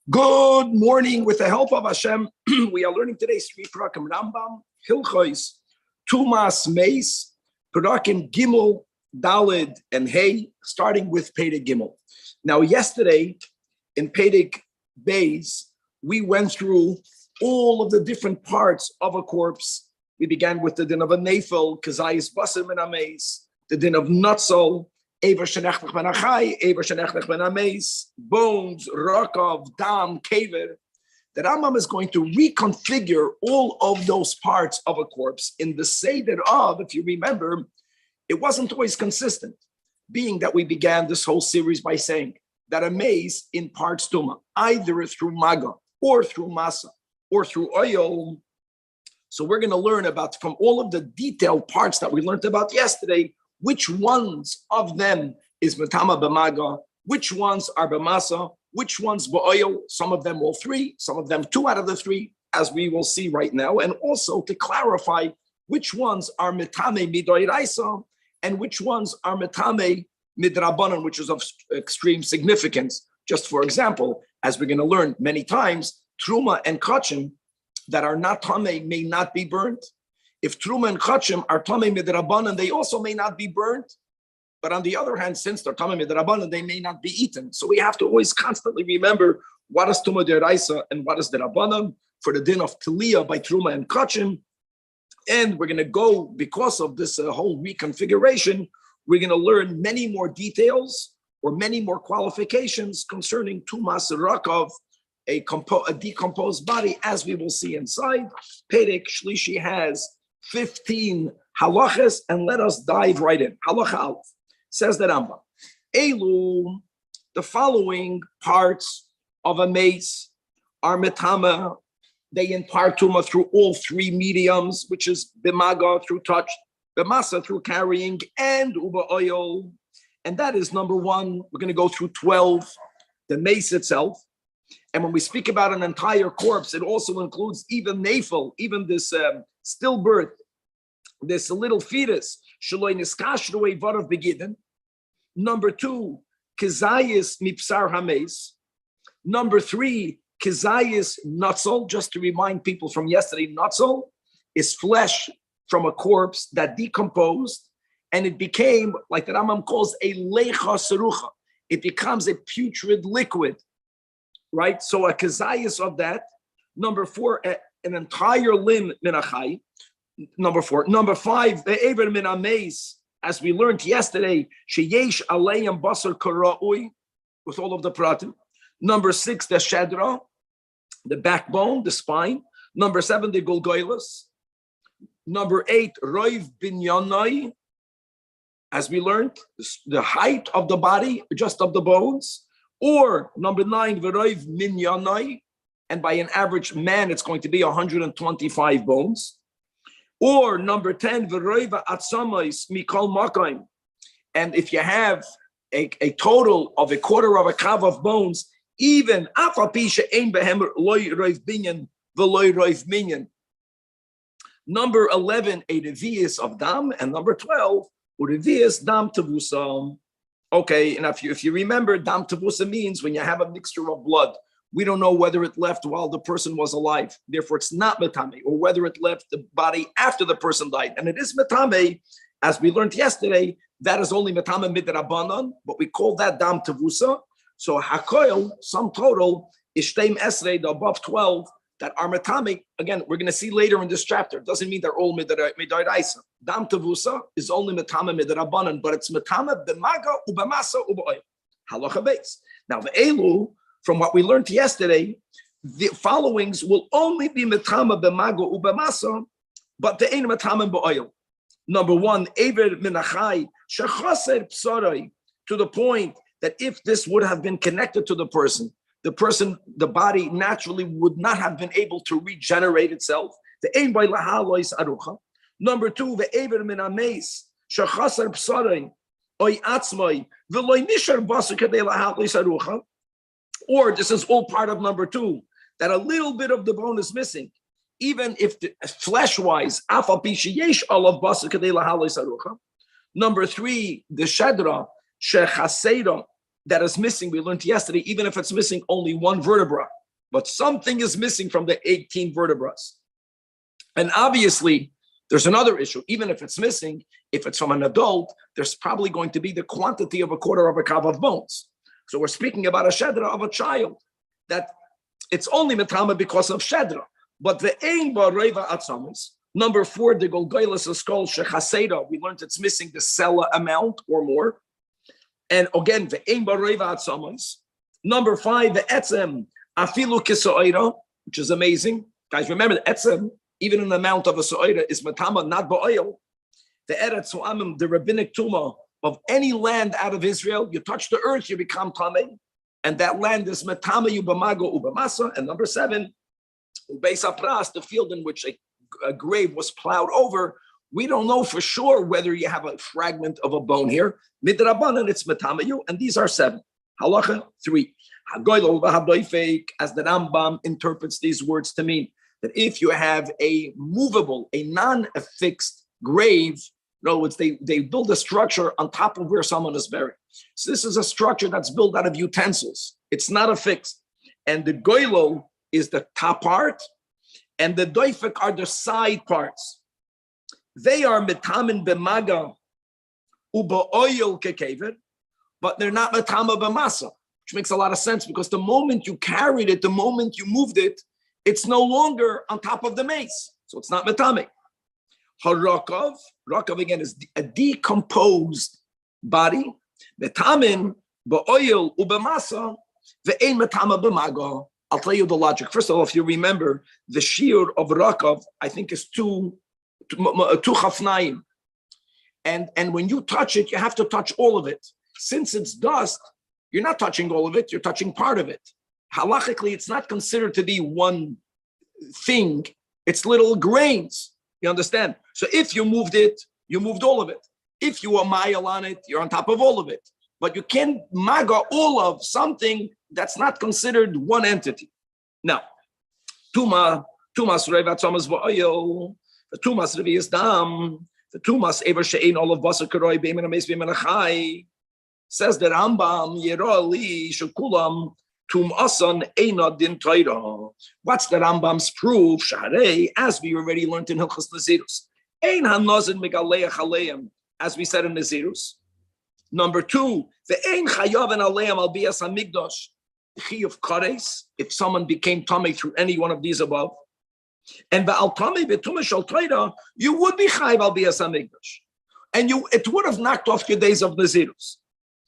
Good morning. With the help of Hashem, we are learning today three Prakim Rambam, Hilchos, Tumas Meis, Prakim Gimel, Dalid, and Hey, starting with Pedig Gimel. Now, yesterday in Pedig Beis, we went through all of the different parts of a corpse. We began with the din of a nefel, Kazayis Basim and Ameis, the din of Nutzol, Ever Shenechnech Ben Achai, Ever Shenechnech Ben Ameis, bones, Rakav, Dam, Kever. The Rambam is going to reconfigure all of those parts of a corpse in the Seder of, if you remember, it wasn't always consistent, being that we began this whole series by saying that a maze in parts Tuma, either through Maga or through Masa or through oil. So we're going to learn about, from all of the detailed parts that we learned about yesterday, which ones of them is Matama B'Maga, which ones are B'Masa, which ones B'Oil, some of them all three, some of them two out of the three, as we will see right now, and also to clarify which ones are Mitame Midoiraisa and which ones are Mitame Midrabanan, which is of extreme significance. Just for example, as we're going to learn many times, Truma and Kachim that are not Tame may not be burnt. If Truma and Kachim are Tamei Midrabanan, they also may not be burnt. But on the other hand, since they're Tamei Midrabanan, they may not be eaten. So we have to always constantly remember what is Truma Deraisa and what is Derabanan for the din of Tiliya by Truma and Kachim. And we're going to go, because of this whole reconfiguration, we're going to learn many more details or many more qualifications concerning Tumas Rakav, a decomposed body, as we will see inside. Perek Shlishi has 15 halachas, and let us dive right in. Halacha Aleph says the Rambam, Elu, the following parts of a mace are metama. They impart tuma through all three mediums, which is b'maga through touch, b'masa through carrying, and uba oil. And that is number one. We're going to go through 12, the mace itself. And when we speak about an entire corpse, it also includes even nafel, even this stillbirth, this little fetus. Number two, kizayis mipsar hames. Number three, kizayis nutzol. Just to remind people from yesterday, nutzol is flesh from a corpse that decomposed, and it became, like the Rambam calls, a lecha serucha. It becomes a putrid liquid. Right, so a kazayas of that. Number four, an entire limb minachai. Number four. Number five, the ever min ameis, as we learned yesterday, sheyesh aleyam basar karaui, with all of the pratim. Number six, the shadra, the backbone, the spine. Number seven, the golgoilas. Number eight, roiv binyanai, as we learned, the height of the body, just of the bones. Or number nine, v'roiv minyanai, and by an average man, it's going to be 125 bones. Or number 10, v'roiv atzamais mikol makaim, and if you have a total of a quarter of a kav of bones, even afapisha ein behem loy roiv binyan v'loy roiv minyan. Number 11, a revius of dam, and number 12, urevius dam tavusam. Okay, and if you remember, dam tavusa means when you have a mixture of blood. We don't know whether it left while the person was alive. Therefore, it's not metame, or whether it left the body after the person died. And it is metame, as we learned yesterday, that is only metame midrabanan, but we call that dam tavusa. So hakoil, sum total, is shteim esrei, the above 12, that are metame. Again, we're going to see later in this chapter. It doesn't mean they're all midoraisa. Dam tavusa is only metame midrabanan, but it's metame b'maga ubamasa ubaoy. Halacha beis. Now the elu, from what we learned yesterday, the followings will only be metame b'maga ubamasa, but the ain't metame b'oil. Number one, ever minachai shechaser psarai, to the point that if this would have been connected to the person, the body naturally would not have been able to regenerate itself. The ein by lahalois arucha. Number two, the ever min ameis shachasar psarai oy atzmai v'loy nishar basu kadei lahalois arucha. Or this is all part of number two, that a little bit of the bone is missing, even if flesh-wise, afal pi sheyesh olav basu kadei lahalois arucha. Number three, the shadra shechaseira that is missing, we learned yesterday, even if it's missing only one vertebra, but something is missing from the 18 vertebrae. And obviously, there's another issue. Even if it's missing, if it's from an adult, there's probably going to be the quantity of a quarter of a kav of bones. So we're speaking about a shedra of a child, that it's only metama because of shedra. But the ein ba'reva atzamis. Number 4, the golgoilas is called shechaseda. We learned it's missing the sella amount or more. And again, the ein ba'reva atzamis. Number 5, the etzem afilu kisoida, which is amazing. Guys, remember the etzem, even in the amount of a soida, is matama, not ba'oil. The eretz su'amim, the rabbinic tuma of any land out of Israel, you touch the earth, you become tamei. And that land is matama ubamago ubamasa. And number 7, ubeis apras, the field in which a grave was plowed over. We don't know for sure whether you have a fragment of a bone here. Midrabanan, it's matamayu, and these are 7. Halacha 3. As the Rambam interprets these words to mean that if you have a movable, a non-affixed grave, in other words, they build a structure on top of where someone is buried. So this is a structure that's built out of utensils. It's not affixed. And the goylo is the top part, and the doifek are the side parts. They are metamin b'maga uba oil kekevet, but they're not metama b'masa, which makes a lot of sense because the moment you carried it, the moment you moved it, it's no longer on top of the mace. So it's not metame. Harakov, rakav again is a decomposed body. Metamin ba'oil ubemasa ve'ein metama b'maga. I'll tell you the logic. First of all, if you remember, the shiur of rakav, I think is two chafnaim. And when you touch it, you have to touch all of it. Since it's dust, you're not touching all of it, you're touching part of it. Halachically, it's not considered to be one thing. It's little grains. You understand? So if you moved it, you moved all of it. If you are mile on it, you're on top of all of it. But you can't maga all of something that's not considered one entity. Now, tumas reva tzomas v'oil, the tumas revi is dam, the tumas ever she'ein olav basar karoi b'emen ames b'emen achai. Says the Rambam, Yerali Shukulam Tum Asan Eina Din Taira. What's the Rambam's proof? Sharei, as we already learned in Hilchos Nazirus. Ein Hanazin Megaleach Aleim, as we said in Nazirus. Number 2, the Ein Chayav and Aleim Al Bias Hamigdosh. Chi of Kares, if someone became tummy through any one of these above. And Ba'al Tummy B'Tumah Shal Taira, you would be Chayav Al Bias Hamigdosh. And it would have knocked off your days of Nazirus.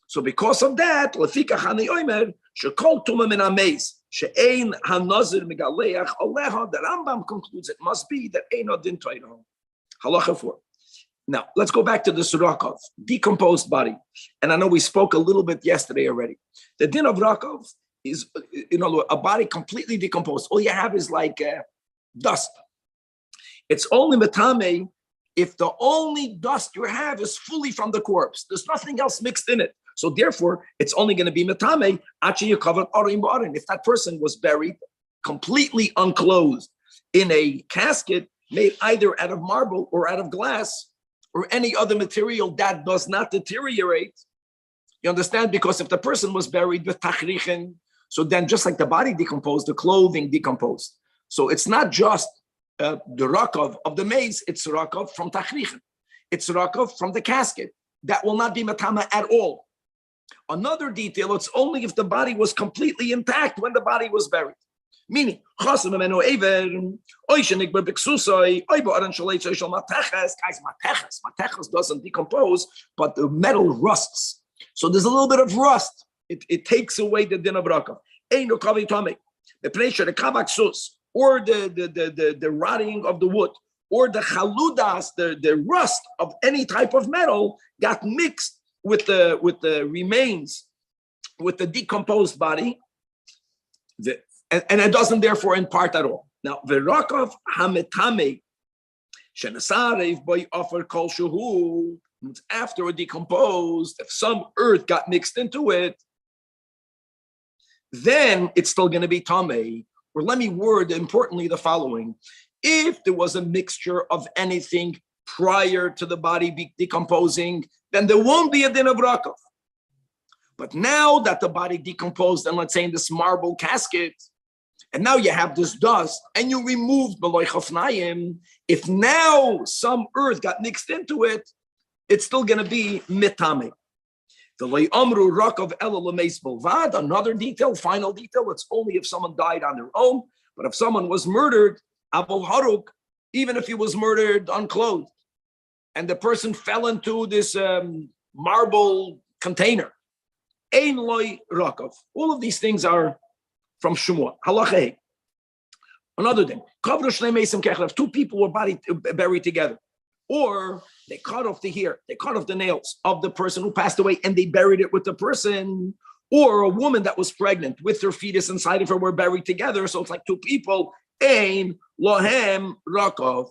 So because of that, Lefika Hani Omer, Shekol Tuma Min Ameis, She'ein HaNazir Megaleach Aleha, the Rambam concludes it must be that Ein Adin Torah. Halacha 4. Now, let's go back to the Surakov, decomposed body. And I know we spoke a little bit yesterday already. The din of Rakov is, a body completely decomposed. All you have is like dust. It's only metame if the only dust you have is fully from the corpse. There's nothing else mixed in it. So therefore, it's only going to be metame achi yikavan arim ba'arin. If that person was buried completely unclothed in a casket made either out of marble or out of glass or any other material that does not deteriorate, you understand? Because if the person was buried with tachrichen, so then just like the body decomposed, the clothing decomposed. So it's not just the rakav of the maze, it's rakav from tachrichen. It's rakav from the casket. That will not be matama at all. Another detail, it's only if the body was completely intact when the body was buried. Meaning, guys, mateches doesn't decompose, but the metal rusts. So there's a little bit of rust. It takes away the din of rakav. Or the rotting of the wood, or the chaludas, the rust of any type of metal got mixed with the remains, with the decomposed body, and it doesn't therefore impart at all. Now, v'rakav hametame shenasarev by offer kol shuhu. After it decomposed, if some earth got mixed into it, then it's still going to be tamei. Or let me word importantly the following: if there was a mixture of anything prior to the body decomposing, then there won't be a din of rakav. But now that the body decomposed, and let's say in this marble casket, and now you have this dust, and you removed Beloy Chofnayim, if now some earth got mixed into it, it's still going to be mitame. Another detail, final detail, it's only if someone died on their own, but if someone was murdered, even if he was murdered unclothed, and the person fell into this marble container, Ein loy rakov. All of these things are from Shmuel. Halacha. Another thing, if two people were buried together, or they cut off the hair, they cut off the nails of the person who passed away, and they buried it with the person, or a woman that was pregnant with her fetus inside of her were buried together. So it's like two people. Ein lohem rakov,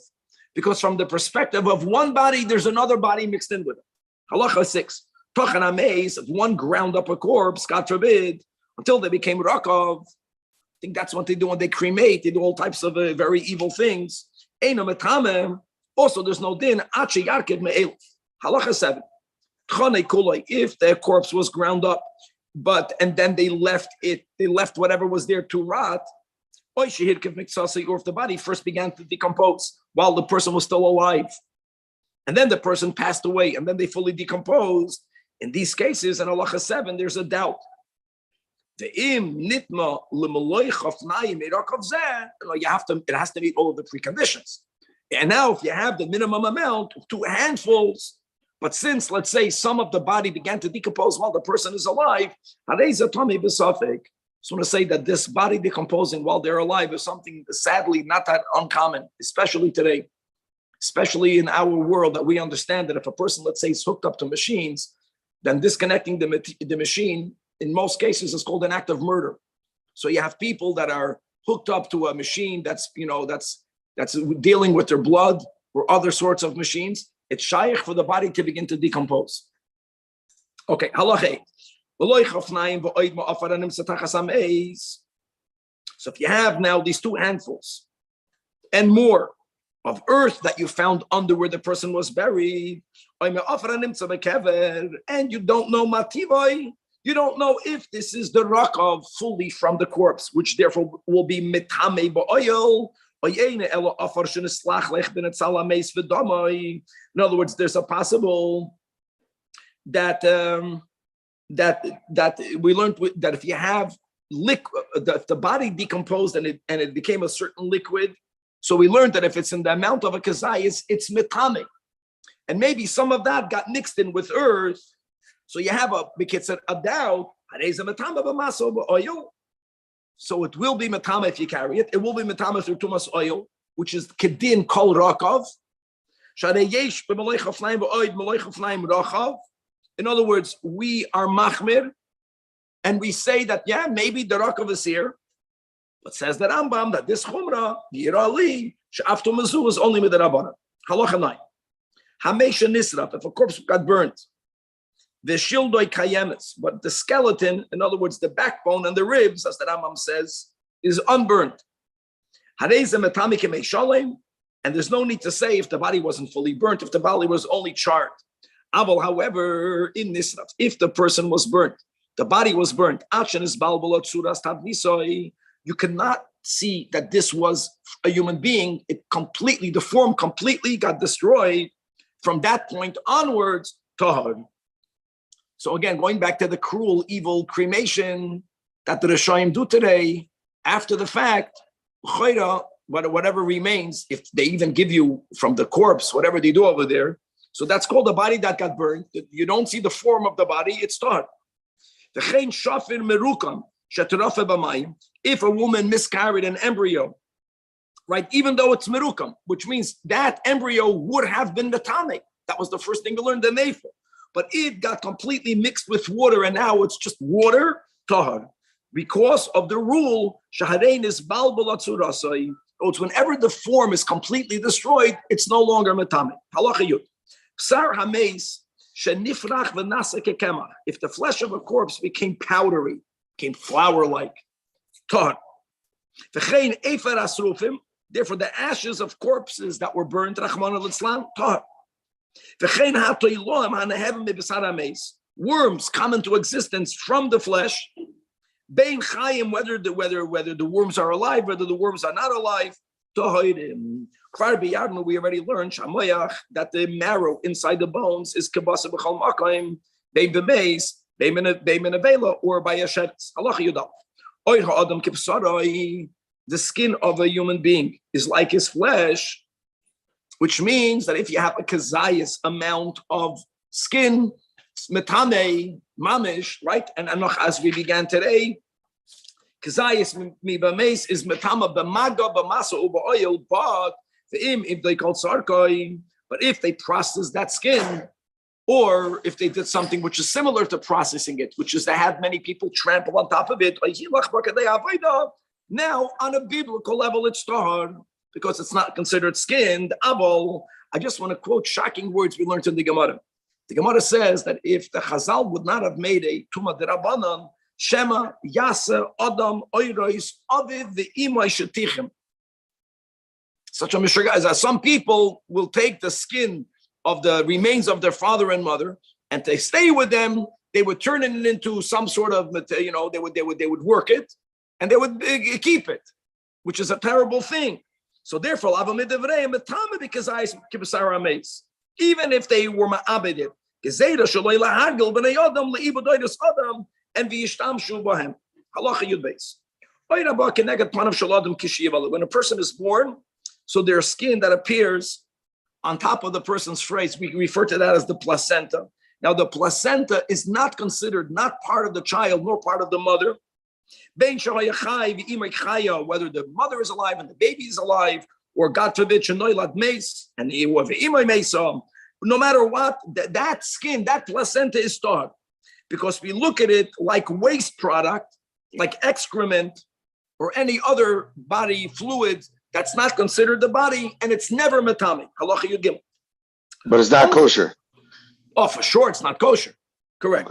because from the perspective of one body, there's another body mixed in with it. Halacha 6. If one ground up a corpse, God forbid, until they became rakov, I think that's what they do when they cremate. They do all types of very evil things. Also, there's no din. Halacha 7. If their corpse was ground up, and then they left whatever was there to rot, or if the body first began to decompose while the person was still alive, and then the person passed away, and then they fully decomposed. In these cases, in halacha 7, there's a doubt. It has to meet all of the preconditions. And now, if you have the minimum amount of 2 handfuls, but since, let's say, some of the body began to decompose while the person is alive, so I want to say that this body decomposing while they're alive is something, sadly, not that uncommon, especially today, especially in our world, that we understand that if a person, let's say, is hooked up to machines, then disconnecting the machine, in most cases, is called an act of murder. So you have people that are hooked up to a machine that's dealing with their blood or other sorts of machines. It's shaykh for the body to begin to decompose. Okay, halacha. So if you have now these 2 handfuls and more of earth that you found under where the person was buried, and you don't know mativoi, you don't know if this is the rakov fully from the corpse, which therefore will be mitame ba'oil. In other words, there's a possible that we learned that if you have liquid, if the body decomposed and it became a certain liquid, so we learned that if it's in the amount of a kazayis, it's mitame, and maybe some of that got mixed in with earth. So you have a doubt. So it will be metama if you carry it. It will be metama through tumas oil, which is kedin kol rakov. In other words, we are machmir, and we say that maybe the rakov is here, but says that Rambam that this chumrah the irali she'afto mazu is only with the rabbanan. Halacha 9. Hamesha nisraf, if a corpse got burnt, the shildoi kayemes, but the skeleton, in other words, the backbone and the ribs, as the Rambam says, is unburnt. And there's no need to say if the body wasn't fully burnt, if the body was only charred. However, in this, if the person was burnt, the body was burnt, you cannot see that this was a human being. The form completely got destroyed. From that point onwards, tahar. So again, going back to the cruel, evil cremation that the Rishonim do today, after the fact, whatever remains, if they even give you from the corpse, whatever they do over there, so that's called the body that got burned. You don't see the form of the body, it's tahar. If a woman miscarried an embryo, right, even though it's merukam, which means that embryo would have been metame. That was the first thing to learn the neighbor. But it got completely mixed with water, and now it's just water, tahar. Because of the rule, shaharein is balbalatzurasai. It's whenever the form is completely destroyed, it's no longer metame. Halacha yud. Psar hameis shenifrach v'nasa kekemach. If the flesh of a corpse became powdery, became flour-like, tahar. V'chein efer asrufim. Therefore, the ashes of corpses that were burned, Rachmana litzlan, tahar. worms come into existence from the flesh. Bein chayim, whether the worms are alive, whether the worms are not alive. Tohoidim. Kvar biyarnu, we already learned shamoyach that the marrow inside the bones is kibasa b'chol makayim, bein b'meis, bein avela, or by a sheretz. Halacha yudal. Oy ha'adam kibsaroi. The skin of a human being is like his flesh, which means that if you have a kazayas amount of skin, it's metame, mamish, right? And as we began today, kazayas mibames is metama b'maga b'masa u'ba'oil, but if they call sarkoi, but if they process that skin, or if they did something which is similar to processing it, which is to have many people trample on top of it, now on a biblical level it's tahar, because it's not considered skinned. Abol, I just want to quote shocking words we learned in the Gemara. The Gemara says that if the Chazal would not have made a Tumah Derabanan, Shema, Yasa, Adam, Oirois, Aviv, the Imai Shetichim. Such a Mishra, as some people will take the skin of the remains of their father and mother, and they stay with them, they would turn it into some sort of, they would work it, and they would keep it, which is a terrible thing. So therefore, even if they were ma'abeded, when a person is born, so there's skin that appears on top of the person's face. We refer to that as the placenta. Now, the placenta is not considered not part of the child nor part of the mother. Whether the mother is alive and the baby is alive, or God forbid, no matter what, that skin, that placenta is starved, because we look at it like waste product, like excrement, or any other body fluid that's not considered the body, and it's never metami. Halacha Yud Gimel. But it's not kosher. Oh, for sure, it's not kosher. Correct.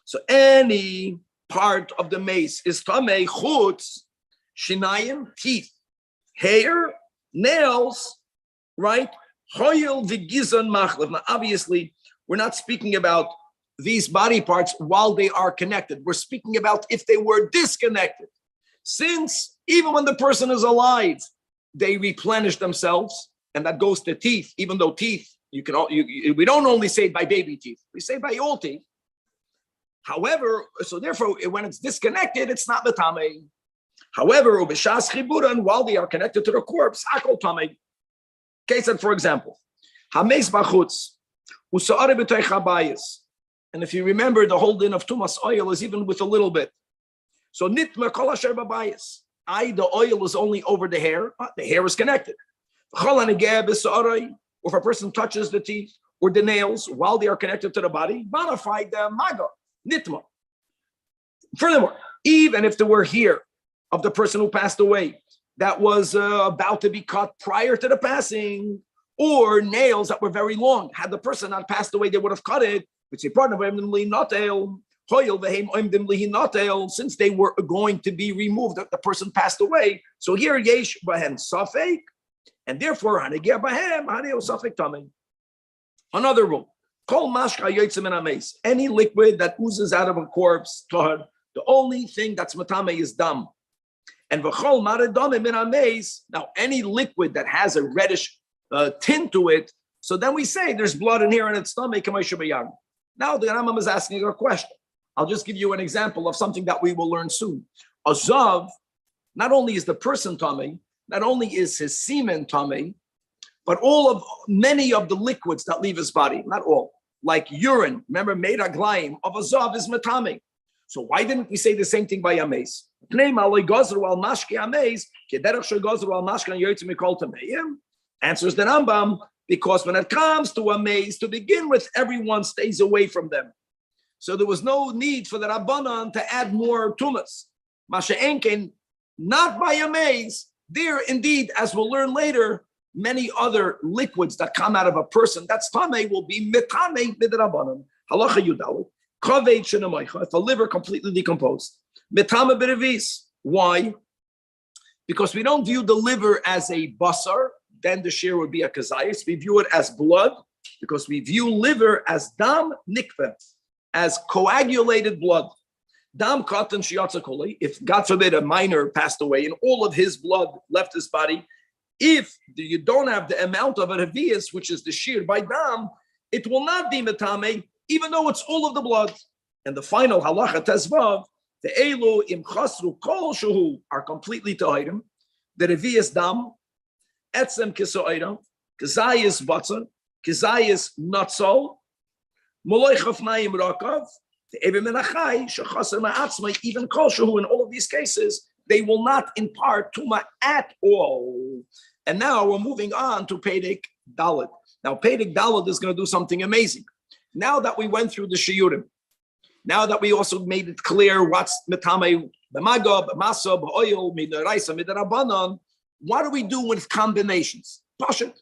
So any part of the mace is tamei, chutz, shinayim, teeth, hair, nails, right? Hoyel v'gizon machlev. Now, obviously, we're not speaking about these body parts while they are connected. We're speaking about if they were disconnected. Since even when the person is alive, they replenish themselves, and that goes to teeth. Even though teeth, we don't only say by baby teeth, we say by all teeth. However, so therefore, when it's disconnected, it's not metame. However, ubishas chiburan, while they are connected to the corpse, hakol tame. Case for example, hameis bachutz usaare b'toich habayis. And if you remember, the whole din of tumas oil is even with a little bit. So nitmer kol asher babayis. The oil is only over the hair. The hair is connected. Or if a person touches the teeth or the nails while they are connected to the body, bonafide the maga. Nitma. Furthermore, even if there were hair of the person who passed away that was about to be cut prior to the passing, or nails that were very long, had the person not passed away, they would have cut it. Since they were going to be removed, the person passed away. So here, yesh bahem safek, and therefore hanegeh bahem haneo safek tamei. Another rule. Any liquid that oozes out of a corpse, the only thing that's matame is dam. And now any liquid that has a reddish tint to it, so then we say there's blood in here and it's stomach. Now the Rambam is asking a question. I'll just give you an example of something that we will learn soon. A zav, not only is the person tummy, not only is his semen tummy, but many of the liquids that leave his body, not all, like urine. Remember, meira glaim of a zav is matame. So why didn't we say the same thing by Ames? Answers the Rambam, because when it comes to Ames, to begin with, everyone stays away from them. So there was no need for the Rabbanan to add more tumas. Masha'enken, not by Ames. There, indeed, as we'll learn later, many other liquids that come out of a person, that's tamei, will be metame b'drabanan. Halacha yudalit. Kaved shenamaycha, if a liver completely decomposed. Metame b'revis. Why? Because we don't view the liver as a basar, then the shear would be a kazayis. We view it as blood, because we view liver as dam nikve, as coagulated blood. Dam katan shiatza koli, if God forbid a minor passed away and all of his blood left his body, if you don't have the amount of a revius, which is the shear by dam, it will not be metame, even though it's all of the blood. And the final halacha tezvav, the elu im chasru kol shuhu are completely tahirim. The revius dam, etzem kisoiram, kizayis batzon, kizayis natzol, moloi chafnayim rakav, the even menachai shechasar ma'atzmai, even kol shuhu. In all of these cases, they will not impart tuma at all. And now we're moving on to Pedic Dalet. Now Pedic Dalet is going to do something amazing. Now that we went through the Shiyurim, now that we also made it clear what's metame b'maga, b'masa, b'oil, midaraisa, midarabanan, what do we do with combinations? Pashut,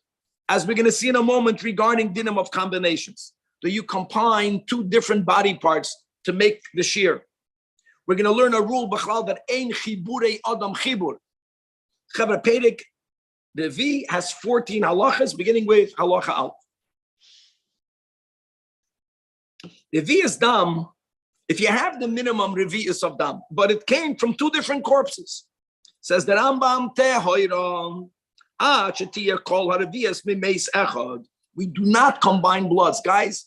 as we're going to see in a moment regarding dinim of combinations. Do you combine two different body parts to make the shear? We're going to learn a rule b'chlal that ein chiburei adam chibur. Chavra Pedic, the V has 14 halachas, beginning with halacha al. The V is dam. If you have the minimum revius of dam, but it came from two different corpses, says the Rambam tehoiram chetiya kol haravias mimeis echad. We do not combine bloods, guys.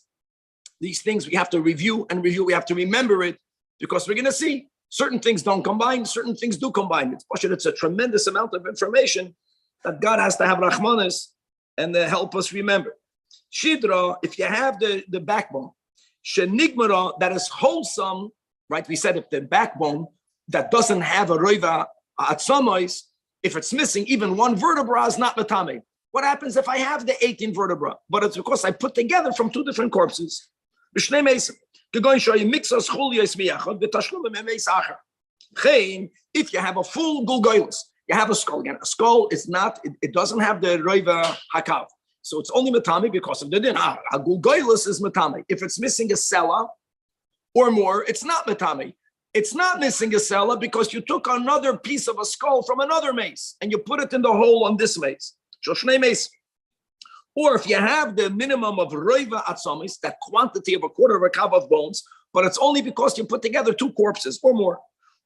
These things we have to review and review. We have to remember it because we're going to see certain things don't combine, certain things do combine. It's a tremendous amount of information that God has to have rachmanis and help us remember. Shidra, if you have the backbone, shenigmara, that is wholesome, right? We said if the backbone that doesn't have a roiva atzamois, if it's missing even one vertebra, is not metame. What happens if I have the 18 vertebra, but it's because I put together from two different corpses? If you have a full gulgoilus, you have a skull. Again, a skull is not, it doesn't have the roiva hakav. So it's only matami because of the din. A gulgoilus is matami. If it's missing a sella or more, it's not matami. It's not missing a sella because you took another piece of a skull from another mace and you put it in the hole on this mace. Shoshnei mace. Or if you have the minimum of roiva atzamis, that quantity of a quarter of a kav of bones, but it's only because you put together two corpses or more.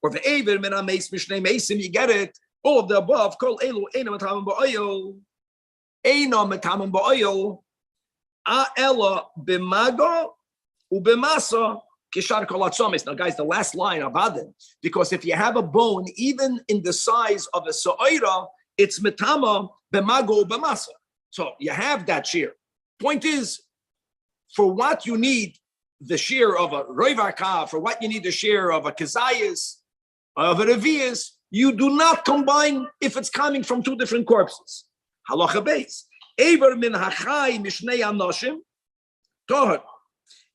Or the aver mina mace mishnei mason, you get it. All of the above, kol elu eina metamim ba'oil, eina metamim ba'oil, a ela b'maga u'b'masa kishar kol atzamis. Now, guys, the last line of Adin, because if you have a bone, even in the size of a sa'ira, it's metama b'maga u'b'masa. So you have that shear. Point is, for what you need the shear of a roivaka, for what you need the shear of a kazayas, of a revius, you do not combine if it's coming from two different corpses. Halacha beis. Ever min hachai mishnei anoshim tohar.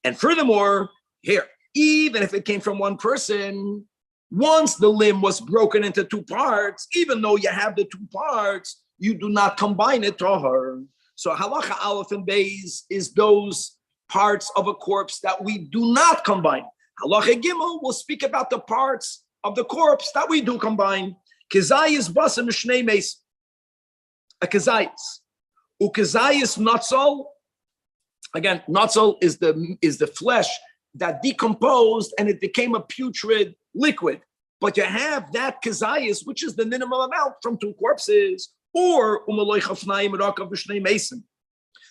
And furthermore, here, even if it came from one person, once the limb was broken into two parts, even though you have the two parts, you do not combine it tohar. So halacha aleph and beis is those parts of a corpse that we do not combine. Halacha gimel will speak about the parts of the corpse that we do combine. Kizayis basam shnei meis. A kizayis. Ukizayis natzol. Again, natzol is the flesh that decomposed and it became a putrid liquid. But you have that kizayis, which is the minimum amount from two corpses, or umaloi chafnayim rakav b'shnei mesim.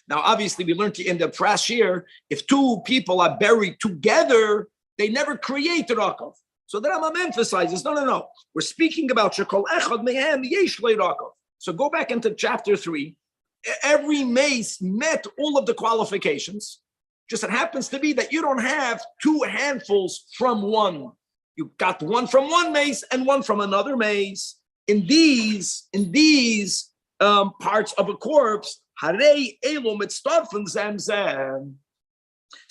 Now, obviously, we learned in the past year, if two people are buried together, they never create rakav. So the Rambam emphasizes, no. We're speaking about shekol echad mehem yesh le rakav. So go back into chapter 3. Every mace met all of the qualifications. Just it happens to be that you don't have two handfuls from one. You got one from one mace and one from another mace. In these parts of a corpse, harei elo mitztarfen zemzem.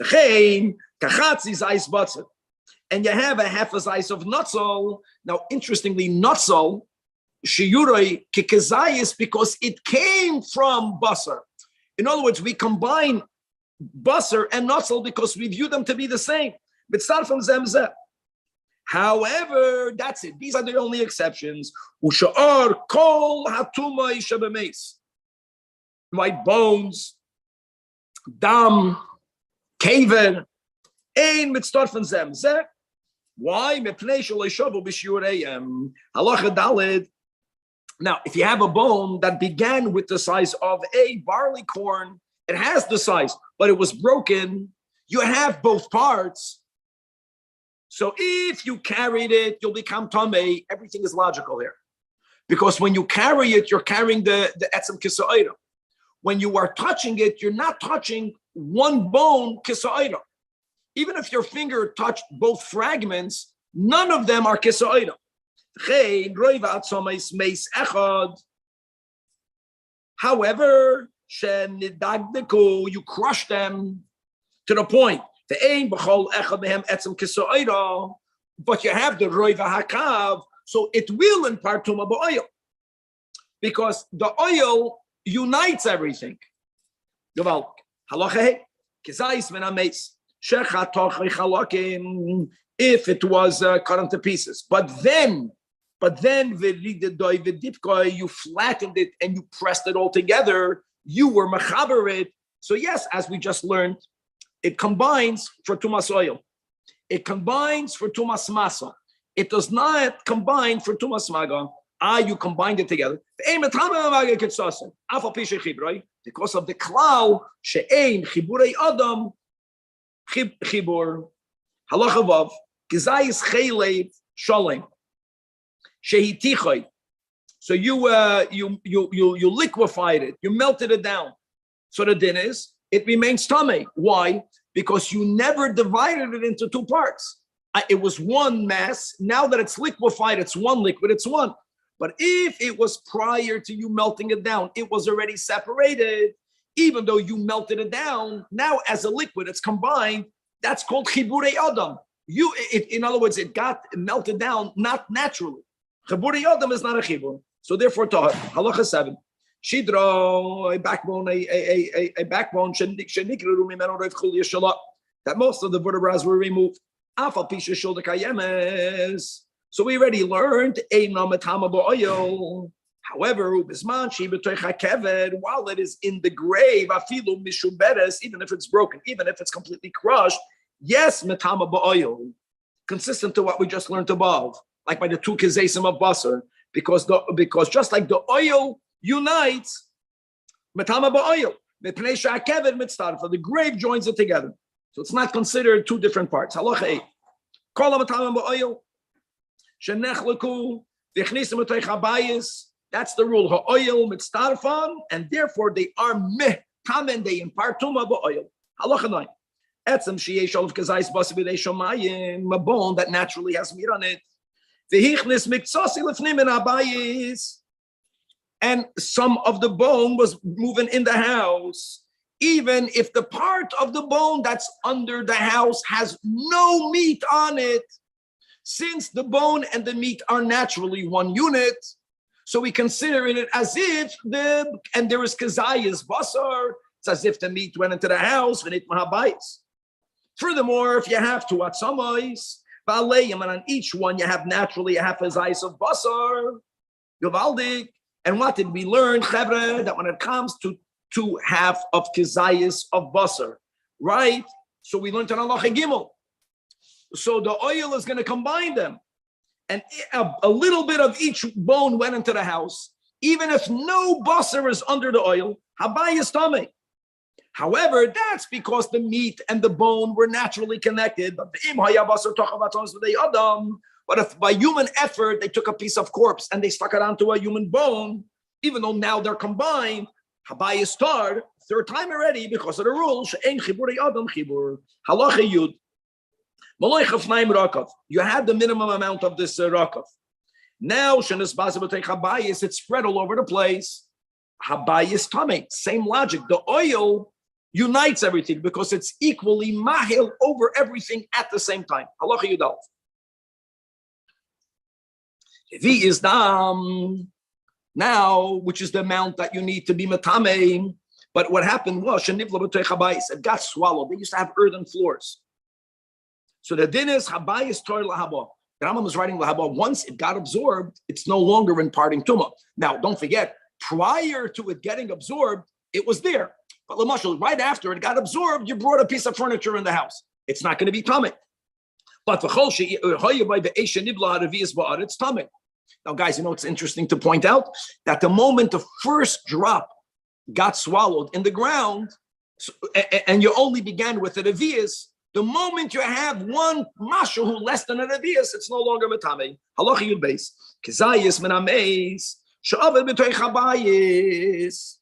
T'chein kachatzi zayis batzet. And you have a half a size of natzol. Now, interestingly, natzol, shiyuroi kikazayis, because it came from basar. In other words, we combine basar and natzol because we view them to be the same. But start from zemzeh. However, that's it. These are the only exceptions. Usha'ar kol hatuma ishabemes. Right, bones Dam, Kaver, Ein mitztorfen zem. Why? Halacha Daled. Now, if you have a bone that began with the size of a barley corn, it has the size, but it was broken. You have both parts. So if you carried it, you'll become tamei. Everything is logical here. Because when you carry it, you're carrying the etzem kisa'ira. When you are touching it, you're not touching one bone kisa'ira. Even if your finger touched both fragments, none of them are kisa'ira. However, you crush them to the point. But you have the roiva hakav, so it will impart tuma ba'oil. Because the oil unites everything. If it was cut into pieces, but then you flattened it and you pressed it all together, you were mechaber it. So yes, as we just learned, it combines for tumas oil. It combines for tumas masa. It does not combine for tumas maga. You combined it together. Because of the klal she'ein chiburei adam chibur halacha vav kizayis chelev shalem shehitichai. So you liquefied it, you melted it down. So the din is it remains tamei. Why? Because you never divided it into two parts. It was one mass. Now that it's liquefied, it's one liquid. It's one. But if it was prior to you melting it down, it was already separated. Even though you melted it down, now as a liquid, it's combined. That's called chiburei adam. In other words, it got melted down, not naturally. Chiburei adam is not a chibur. So therefore, halacha 7. Shidro, a backbone, a backbone, that most of the vertebrae were removed. So we already learned however, while it is in the grave, even if it's broken, even if it's completely crushed, yes, metama ba'oil, consistent to what we just learned above, like by the 2 kizesim of basar, because just like the oil unites, metama ba'oil, the grave joins it together. So it's not considered 2 different parts. Halacha 8. Kol metama ba'oil. That's the rule. Ha'oil mitztarfan, and therefore they are mehtamen, they impart tuma ba'oil. Halacha 9. Etzem sheyesh olav kazayis basi b'dei shomayim, a bone that naturally has meat on it. V'hichnis miktsasi lefnim in abayis, and some of the bone was moving in the house. Even if the part of the bone that's under the house has no meat on it, since the bone and the meat are naturally one unit, so we consider it as if and there is kazayas basar, it's as if the meat went into the house, v'nit mahabayis. Furthermore, if you have 2 atzamayis, and on each one you have naturally a half a zayis of basar, yovaldik. And what did we learn, chevre, that when it comes to 2 half of kazayis of basar, right? So we learned on halacha gimel. So the oil is going to combine them. And a little bit of each bone went into the house. Even if no basar is under the oil, habayis tamei. However, that's because the meat and the bone were naturally connected. But if by human effort, they took a piece of corpse and they stuck it onto a human bone, even though now they're combined, habayis star, 3rd time already, because of the rule, she'ein chiburei adam chibur. Halacha yud. You had the minimum amount of this rakav. Now, it's spread all over the place. Habayis tamei, same logic. The oil unites everything because it's equally mahil over everything at the same time. Halacha yudal. V is dam now, which is the amount that you need to be matamei. But what happened was it got swallowed. They used to have earthen floors. So the din is habayis tor lahaba. The Rambam is writing lahaba. Once it got absorbed, it's no longer imparting tumah. Now, don't forget, prior to it getting absorbed, it was there. But Lamashal, right after it got absorbed, you brought a piece of furniture in the house. It's not going to be tummy. But it's tummy. Now, guys, you know it's interesting to point out that the moment the first drop got swallowed in the ground, and you only began with a revius, the moment you have one mashu less than a revius, it's no longer metame. Halacha yud beis kizayis min ameis she'avel b'toich habayis.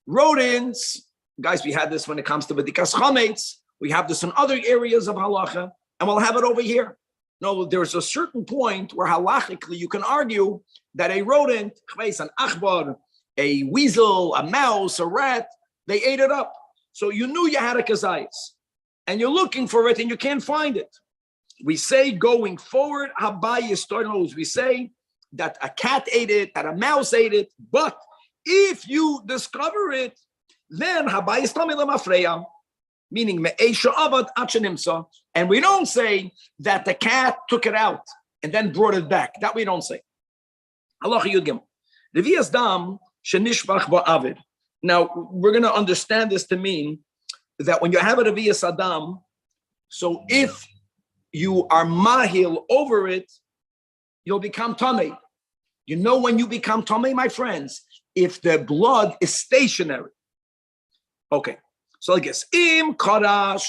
Rodents, guys, we had this when it comes to bedikas chametz. We have this in other areas of halacha, and we'll have it over here. No, there's a certain point where halachically you can argue that a rodent, an achbar, a weasel, a mouse, a rat, they ate it up. So you knew you had a kazayis, and you're looking for it and you can't find it. We say going forward, habayis starting. We say that a cat ate it, that a mouse ate it, but if you discover it, then habayis tamei lemafreya. Meaning, and we don't say that the cat took it out and then brought it back. That we don't say. Now, we're going to understand this to mean that when you have a Revi'as Adam, so if you are mahil over it, you'll become tamei. You know when you become tamei, my friends, if the blood is stationary. Okay. So I guess im kadash.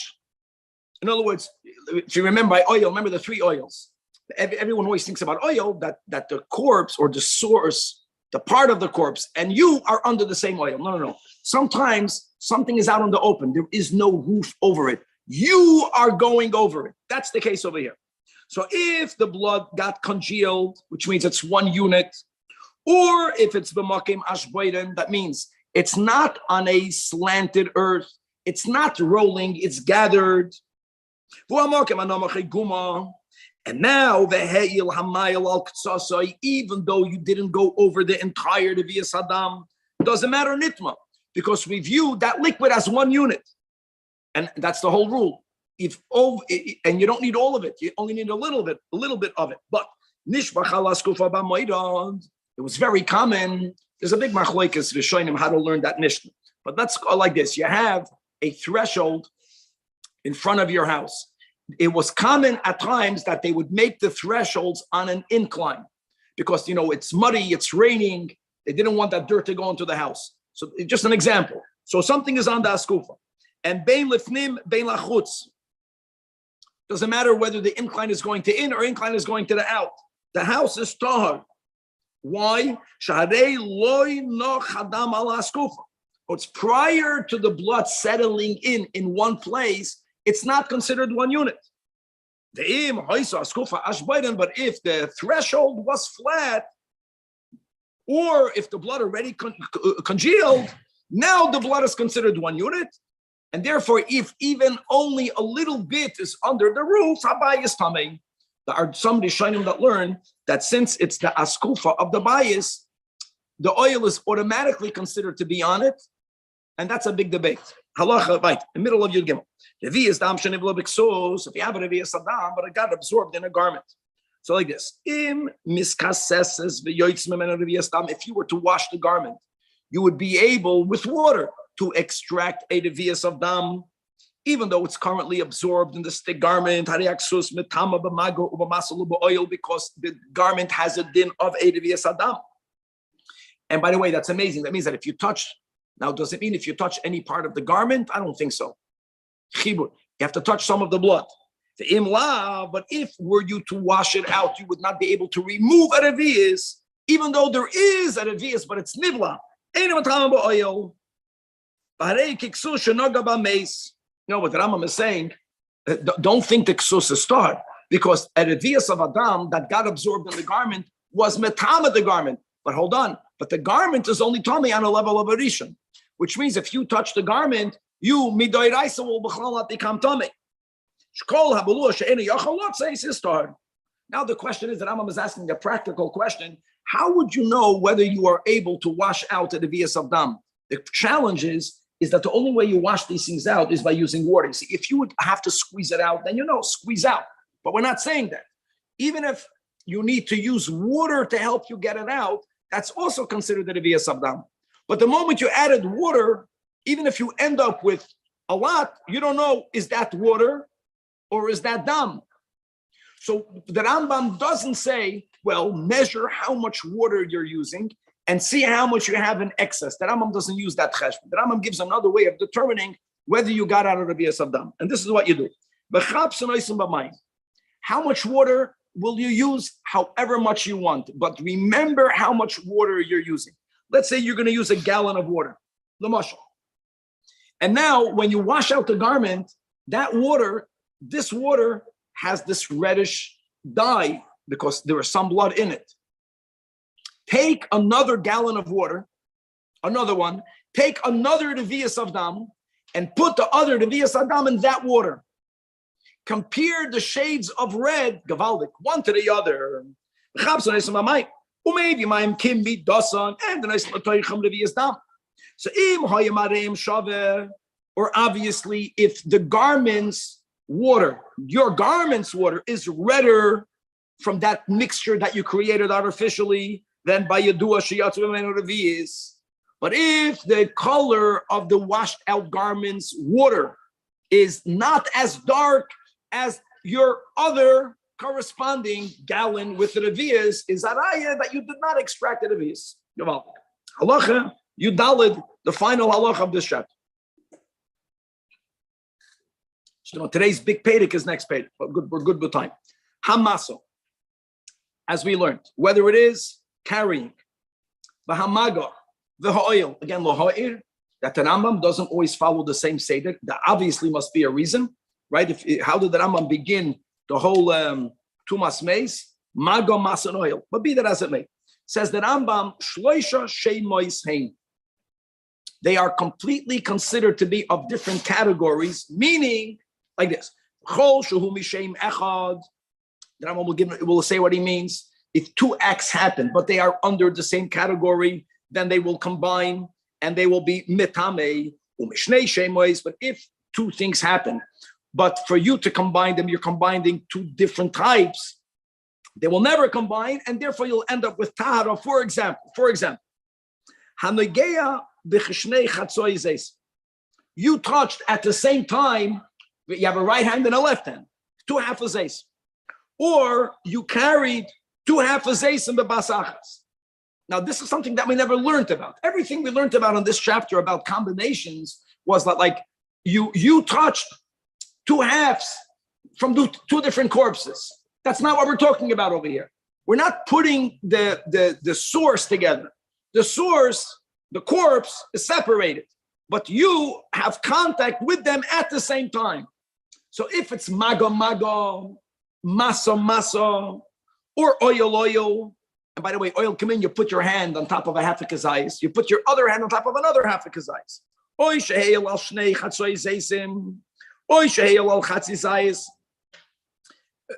In other words, if you remember by oil, remember the three oils. Everyone always thinks about oil, that the corpse or the source, the part of the corpse, and you are under the same oil. No. Sometimes something is out in the open. There is no roof over it. You are going over it. That's the case over here. So if the blood got congealed, which means it's one unit, or if it's b'makim ashboiden, that means it's not on a slanted earth. It's not rolling, it's gathered. And now, even though you didn't go over the entire Revi'as Adam, doesn't matter nitma, because we view that liquid as one unit. And that's the whole rule. And you don't need all of it, you only need a little bit of it. But it was very common. There's a big machlokes rishonim how to learn that Mishnah. But let's go like this. You have a threshold in front of your house. It was common at times that they would make the thresholds on an incline because, it's muddy, it's raining. They didn't want that dirt to go into the house. So just an example. So something is on the askufa. And bein lifnim, bein lachutz. Doesn't matter whether the incline is going to in or incline is going to the out. The house is tahar. Why? It's prior to the blood settling in one place, it's not considered one unit. But if the threshold was flat, or if the blood already congealed, now the blood is considered one unit. And therefore, if even only a little bit is under the roof, habayis tamei. There are some rishonim that learn that since it's the askufa of the bayis, the oil is automatically considered to be on it. And that's a big debate. Halacha, right, in the middle of Yud Gimel. Revi'as dam shenivlo b'ksos, if you have a revi'as adam, but it got absorbed in a garment. So like this, im miskaseses v'yoytz memenu revi'as dam, if you were to wash the garment, you would be able, with water, to extract a revi'as of dam, even though it's currently absorbed in the stick garment, because the garment has a din of a revi'as adam. And by the way, that's amazing. That means that if you touch, now does it mean if you touch any part of the garment? I don't think so. You have to touch some of the blood. But if were you to wash it out, you would not be able to remove a revi'as, even though there is a revi'as, but it's nivla. You know what the Rambam is saying? Don't think the ksus is starred, because a revi'as of Adam that got absorbed in the garment was metama the garment. But hold on, but the garment is only tummy on a level of a rishon, which means if you touch the garment, you midoiraisa will become tummy. Now the question is that Rambam is asking a practical question: how would you know whether you are able to wash out a revi'as of dam? The challenge is that the only way you wash these things out is by using water. You see, if you would have to squeeze it out, then squeeze out. But we're not saying that. Even if you need to use water to help you get it out, that's also considered the revi'as of dam. But the moment you added water, even if you end up with a lot, you don't know, is that water or is that dam? So the Rambam doesn't say, well, measure how much water you're using and see how much you have in excess. The Rambam doesn't use that cheshbon. The Rambam gives another way of determining whether you got out of the bias of dam. And this is what you do. How much water will you use? However much you want. But remember how much water you're using. Let's say you're going to use a gallon of water. And now when you wash out the garment, this water has this reddish dye because there is some blood in it. Take another gallon of water, another one, take another Revi'as of dam, and put the other Revi'as of dam in that water. Compare the shades of red, gavaldik, one to the other. So, or obviously, if the garment's water, your garment's water is redder from that mixture that you created artificially, then by Yadua Shiyatsu Revi'as. But if the color of the washed out garment's water is not as dark as your other corresponding gallon with the Revi'as, is araya that you did not extract the Revi'as. Halacha, you dalid, the final halacha of this chapter. So today's big Pedic is next Pedic, but we're good with time. Hamaso, as we learned, whether it is carrying, the hamaga, the ha'oil, again, loha'ir, that the Rambam doesn't always follow the same seder. There obviously must be a reason, right? How did the Rambam begin the whole Tumas Meis? Maga, mas, and oil. But be that as it may. Says the Rambam, shloisha sheimois hein. They are completely considered to be of different categories, meaning like this. Chol shehu mishem echad. The Rambam will say what he means. If two acts happen, but they are under the same category, then they will combine and they will be mitame umishnei shemois. But if two things happen, but for you to combine them, you're combining two different types, they will never combine, and therefore you'll end up with tahara. For example, hanogeya b'chishnei chatzoi zeis. You touched at the same time. You have a right hand and a left hand, two half of zeis, or you carried two half of zeis in the basachas. Now, this is something that we never learned about. Everything we learned about in this chapter about combinations was that, like, you touched two halves from two different corpses. That's not what we're talking about over here. We're not putting the source together. The source, the corpse, is separated, but you have contact with them at the same time. So if it's mago, maso, or oil, and by the way, oil come in, you put your hand on top of a half a kazayis, you put your other hand on top of another half a kazayis. Oy sheheil al shnei chatzoy zeisim, oy sheheil al chatzizayis,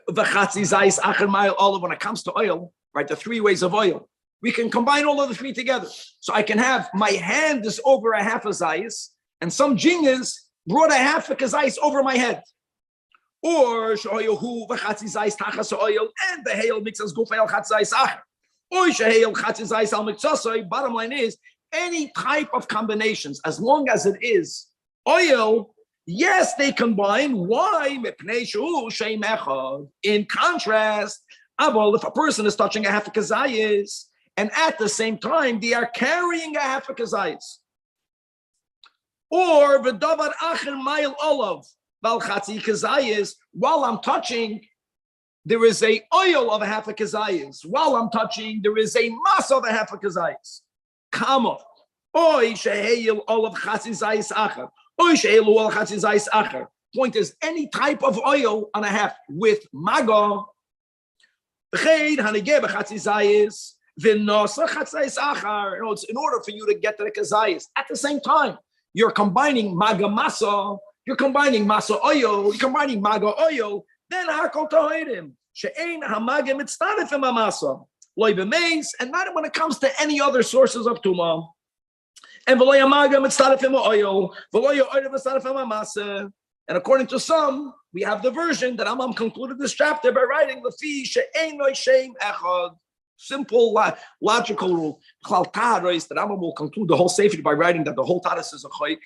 v'chatzizayis acher ma'il olive. When it comes to oil, right, the three ways of oil, we can combine all of the three together. So I can have my hand is over a half a zayis, and some genius brought a half a kazayis over my head. Or shoyohu v'chatzizayis tachas oil, and the hail mixes gufay al chatzizayis acher. Bottom line is, any type of combinations, as long as it is oil, yes, they combine. Why? In contrast, if a person is touching a half a kazayis, and at the same time they are carrying a half a kazayis, or v'davar acher ma'il olav val chatzi kazayis, while I'm touching, there is a oil of a half a kazayis. While I'm touching, there is a mass of a half a kazayis. Kama. Oy sheheil olav chatzizayis acher. Oy sheheil olav chatzizayis acher. Point is, any type of oil on a half with mago. B'chein hanegeh b'chatzizayis v'nosa chatzayis acher. It's in order for you to get to the kazayis. At the same time, you're combining maga masa, you're combining masa oil, you're combining maga oil. Then hakol tohirim she'ein hamagim mitztarefim hamasa loy b'meis, and not when it comes to any other sources of tuma. And v'loy hamagim mitztarefim ha'oil v'loy ha'oil mitztarefim hamasa. And according to some, we have the version that Rambam concluded this chapter by writing lefi she'ein loy shem echad. Simple logical rule. The Rambam will conclude the whole sefer by writing that the whole Taras is a chayik.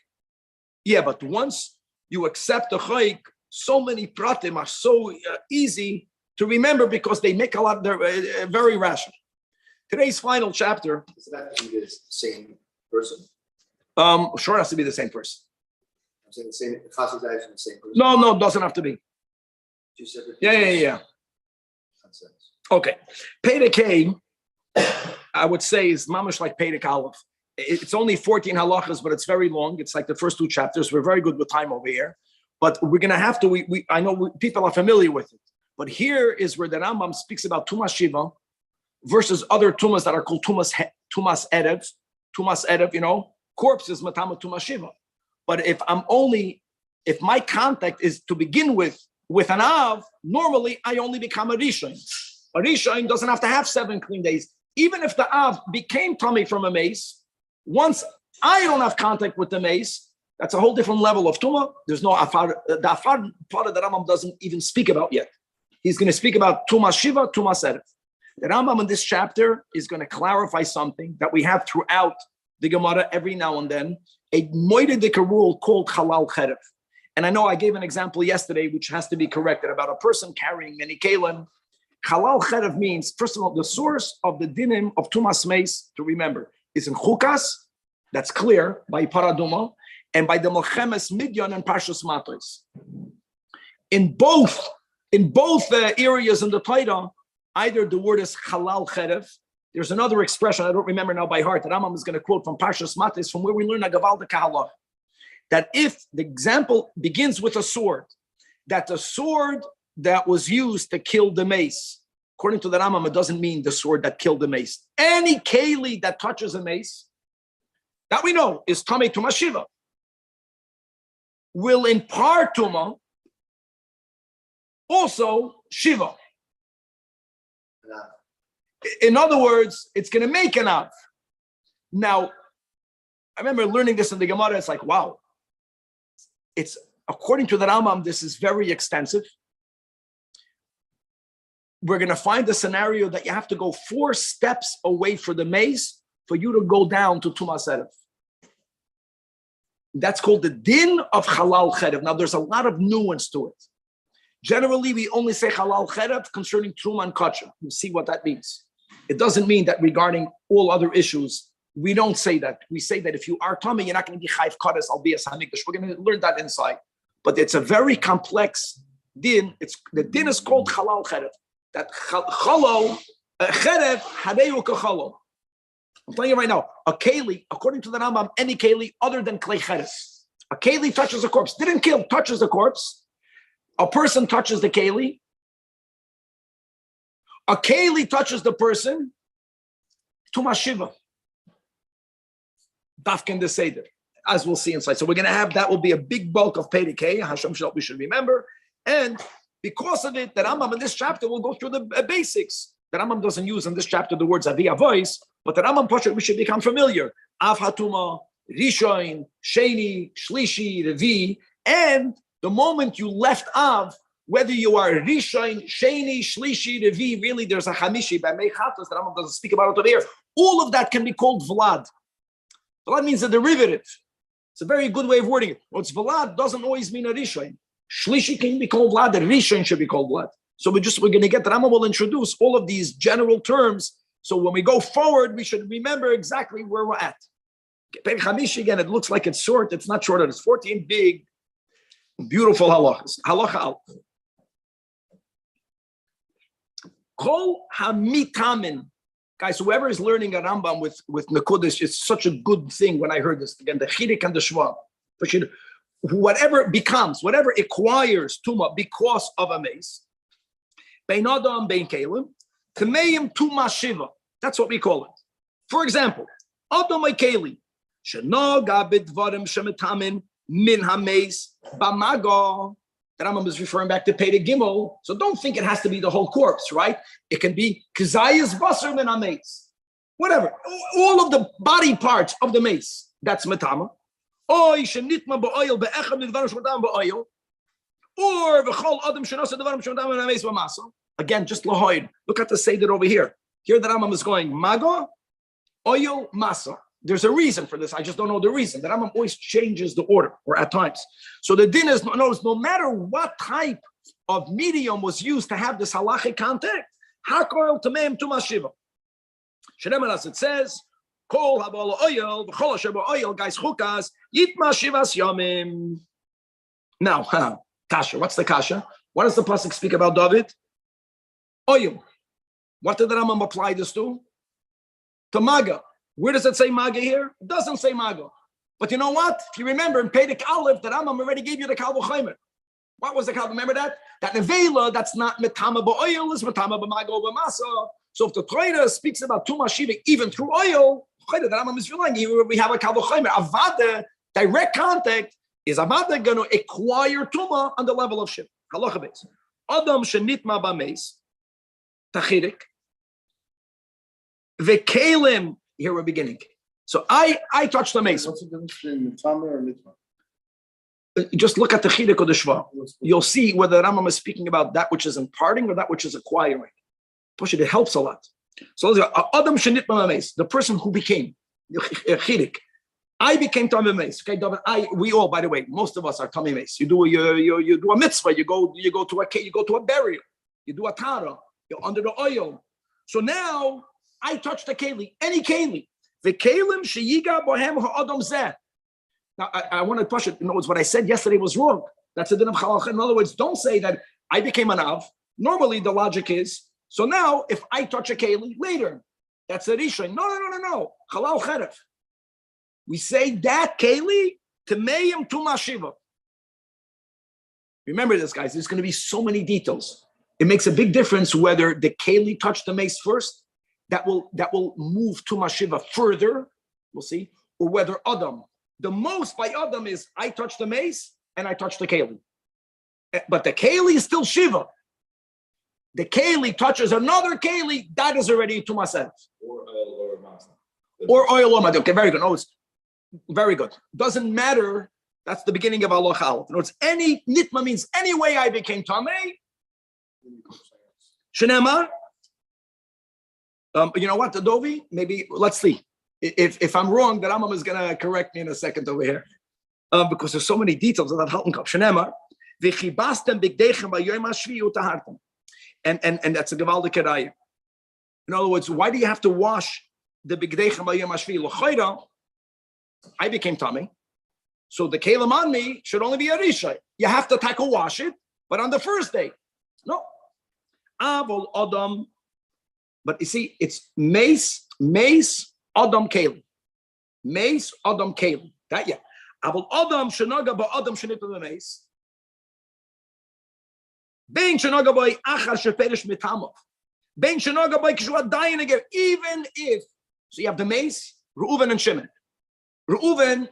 Yeah, but once you accept the chayik, so many pratim are so easy to remember because they make a lot. They're very rational. Today's final chapter. Does that have to be the same person? Sure, it has to be the same person. I'm saying the same. The Chassid is the same person. No, it doesn't have to be. Two separate. Yeah. Concepts. Okay, Perek K, I would say is mamash like Perek Aleph. It's only 14 halachas, but it's very long. It's like the first two chapters. We're very good with time over here, but we're gonna have to. I know people are familiar with it, but here is where the Rambam speaks about Tumas Shiva versus other tumas that are called Tumas Erev. Tumas Erev, corpses matama Tumas Shiva. But if my contact is to begin with an Av, normally I only become a Rishon. A Rishon doesn't have to have 7 clean days. Even if the Av became tummy from a mace, once I don't have contact with the mace, that's a whole different level of Tumah. There's no Afar. The Afar part of the Rambam doesn't even speak about yet. He's going to speak about Tumas Shiva, Tumas Erev. The Rambam in this chapter is going to clarify something that we have throughout the Gemara every now and then, a moededika rule called Halal Cherev. And I know I gave an example yesterday, which has to be corrected, about a person carrying many kalim. Halal Cherev means, first of all, the source of the dinim of Tumas Meis, to remember, is in Chukas, that's clear, by Paraduma, and by the Melchemes Midyan and Parshas Matos. In both areas in the Torah, either the word is Halal Cherev. There's another expression I don't remember now by heart that Rambam is going to quote from Parshas Matos, from where we learn a Gavalda Kahalah, that if the example begins with a sword, that the sword that was used to kill the mace, according to the Rambam, it doesn't mean the sword that killed the mace. Any keli that touches a mace, that we know is Tamei Tumas Shiva, will impart Tumah, also Shiva. In other words, it's going to make an Av. Now, I remember learning this in the Gemara. It's like, wow. It's according to the Rambam, this is very extensive. We're going to find a scenario that you have to go 4 steps away from the mace for you to go down to Tumas Erev. That's called the din of Halal Cherev. Now, there's a lot of nuance to it. Generally, we only say Halal Cherev concerning Truma and Kachar. You see what that means. It doesn't mean that regarding all other issues, we don't say that. We say that if you are tummy, you're not going to be Chayv Kadas, al Bias HaMikdash. We're going to learn that inside. But it's a very complex din. The din is called Halal Cherev. That Chalo, Cherev, Hadeu Kachalo. I'm telling you right now, a Keli, according to the Rambam, any Keli other than Klei Cheres. A Keli touches a corpse. Didn't kill, touches the corpse. A person touches the Keli. A Keli touches the person. Tumas Shiva. Dafkin the Seder, as we'll see inside. So we're going to have, that will be a big bulk of Perek K, Hashem Shal, we should remember. And because of it, the Rambam in this chapter will go through the basics. The Rambam doesn't use in this chapter the words Avi Avois, but the Rambam Pashat, we should become familiar. Av Hatuma, Rishon, Sheni, Shlishi, Revi, and the moment you left Av, whether you are Rishon, Sheni, Shlishi, Revi, really there's a Hamishi, by Meichatos, the Rambam doesn't speak about it over here. All of that can be called Vlad. Vlad means a derivative. It's a very good way of wording it. What's Vlad doesn't always mean a Rishon. Shlishi can be called Vlad, the Rishon should be called Vlad. So we're going to get, the Rambam will introduce all of these general terms. So when we go forward, we should remember exactly where we're at. Perek Hamishi, again, it looks like it's short. It's not short. It's 14 big, beautiful halachas. Halacha al. Kol hamitamin. Guys, whoever is learning a Rambam with Nekudesh, it's such a good thing when I heard this. Again, the Chidik and the Shva. Whatever becomes, whatever acquires Tuma because of a mace, Bein Adam, Bein Kelim, Tameim Tuma Shiva. That's what we call it. For example, Adam Keli, Shenoga Bidvarim Shemetamin, Min HaMeis, Bamaga. The Rambam is referring back to Perek Gimel. So don't think it has to be the whole corpse, right? It can be Kazayas Basar Min HaMeis. Whatever. All of the body parts of the mace. That's Metama. Or Shenitma Ba'oil Be'echad Midvarim Shematam Ba'oil. Or V'chol Adam Shenasa Devarim Shematam Min HaMeis V'masa. Again, just Lahoid. Look at the Seder over here. Here the Rambam is going, maga, oil, masa. There's a reason for this. I just don't know the reason. The Rambam always changes the order, or at times. So the din is, no matter what type of medium was used to have this halachic contact, hakoil tameim tumas shiva. Shneimar, as it says, kol habal oil, v'chol asher oil, guys chukas, yitma shivas yamim. Now, kasha. What's the kasha? What does the pasuk speak about David? Oil. What did the Rambam apply this to? To maga. Where does it say maga here? It doesn't say maga. But you know what? If you remember in Perek Aleph, the Rambam already gave you the Kal V'chomer. What was the Kal? Remember that? That nevela, that's not metama ba'oil, is metama b'maga or b'masa. So if the Torah speaks about Tumas Shiva even through oil, the Rambam is relying. We have a Kal V'chomer. Avada, direct contact, is Avada going to acquire Tuma on the level of Shiva? Halacha base. Adam shenitma b'meis, tachirik, v'kelim. Here we're beginning. So I touched the mace. What's the difference between mitama and mitma? Just look at the chiduk of the shva. You'll see whether Rambam is speaking about that which is imparting or that which is acquiring. Push it helps a lot. So Adam shenitma b'meis, the person who became chiduk. I became Tommy Mace. Okay, we all, by the way, most of us are Tommy Mace. You do a mitzvah, you go to a burial, you do a tara, you're under the oil. So now I touch the keli, any keli. The kelim sheyiga bohem ha'adam zeh. Now I want to push it. In other words, what I said yesterday was wrong. That's a din of halach. In other words, don't say that I became an av. Normally the logic is, so now if I touch a keli later, that's a rishon. No. Halal cheref. We say that keli temeim tumas shiva. Remember this, guys. There's going to be so many details. It makes a big difference whether the keli touched the mace first. That will move tumas shiva further. We'll see, or whether Adam. The most by Adam is I touch the mace and I touch the keli, but the keli is still shiva. The keli touches another keli, that is already tumas erev. Or oil or masa. Okay, very good. No, it's very good. Doesn't matter. That's the beginning of Allah Chal. In other words, any nitma means any way I became tamei. Shenema. You know what, Dovi? Maybe let's see. If I'm wrong, the Rambam is gonna correct me in a second over here, because there's so many details of that halten kap. Shenema. V'chibastem bigdeichem b'yom hashvi utahartem. And that's a gewaldige raya. In other words, why do you have to wash the bigdeichem b'yom hashvi? L'chayda, I became tummy, so the kelim on me should only be a rishay. You have to tackle wash it, but on the first day, no. Avol adam, but you see, it's mace, adam kelim, mace, adam kelim. That yeah. Avol adam shenaga ba adam shenit the mace. Bein shenaga by achar sheperish mitamov. Bein shenaga by kishua dying again. Even if so, you have the mace, Reuven and Shimon. Reuven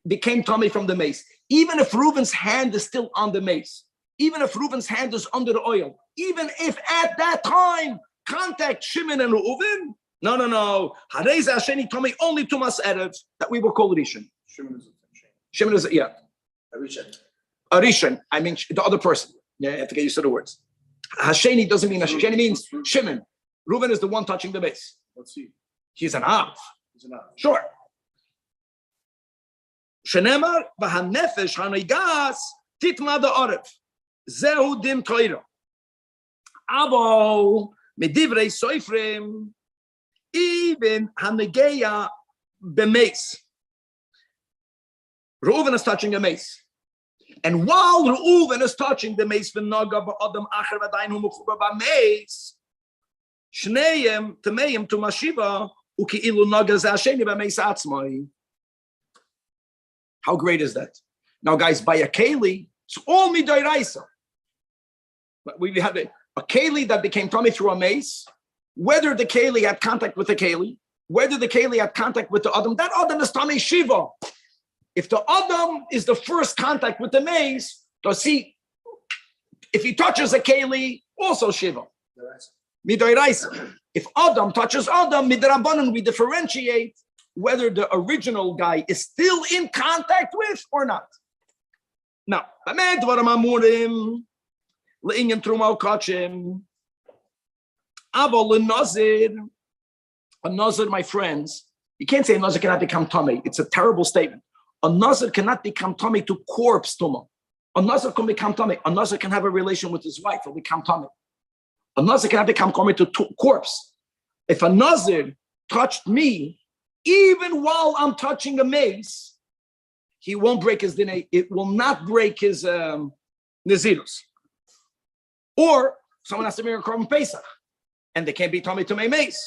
became tummy from the mace. Even if Reuven's hand is still on the mace, even if Reuven's hand is under the oil, even if at that time contact Shimon and Reuven, no. Hareza Hasheni tummy only tumas erev that we will call Rishon. Shimon is yeah. A Rishon. I mean the other person. Yeah, you have to get used to the words. Hasheni doesn't mean Hasheni means Shimon. Reuven is the one touching the base. Let's see. He's an Av. Sure. Shenemar v'hanefesh hanigas titma da'arev. Zehu din Torah. Avo medivrei soifrim. Even hanigeya b'meis. Reuven is touching a mace. And while Reuven is touching the mace, v'naga ba'adam acher v'adayin hu mechubar b'meis, shneim temeim to mashiva uki'ilu naga zeh b'meis atzmai. How great is that? Now, guys, by a keli, it's all midoraisa. But we have a keli that became tummy through a mace, whether the keli had contact with the keli, whether the keli had contact with the adam, that adam is tummy shiva. If the adam is the first contact with the mace, see, if he touches a keli, also shiva. Midoraisa. If adam touches adam, midrabanan, we differentiate whether the original guy is still in contact with or not. Now, Aval a nazir, my friends, you can't say a nazir cannot become tummy. It's a terrible statement. A nazir cannot become tummy to corpse tuma. A nazir can become tummy. A nazir can have a relation with his wife or become tummy. A nazir cannot become tummy to corpse. If a nazir touched me, even while I'm touching a mace, he won't break his dinah. It will not break his nazirus. Or someone has to marry a korban Pesach, and they can't be tummy to my mace.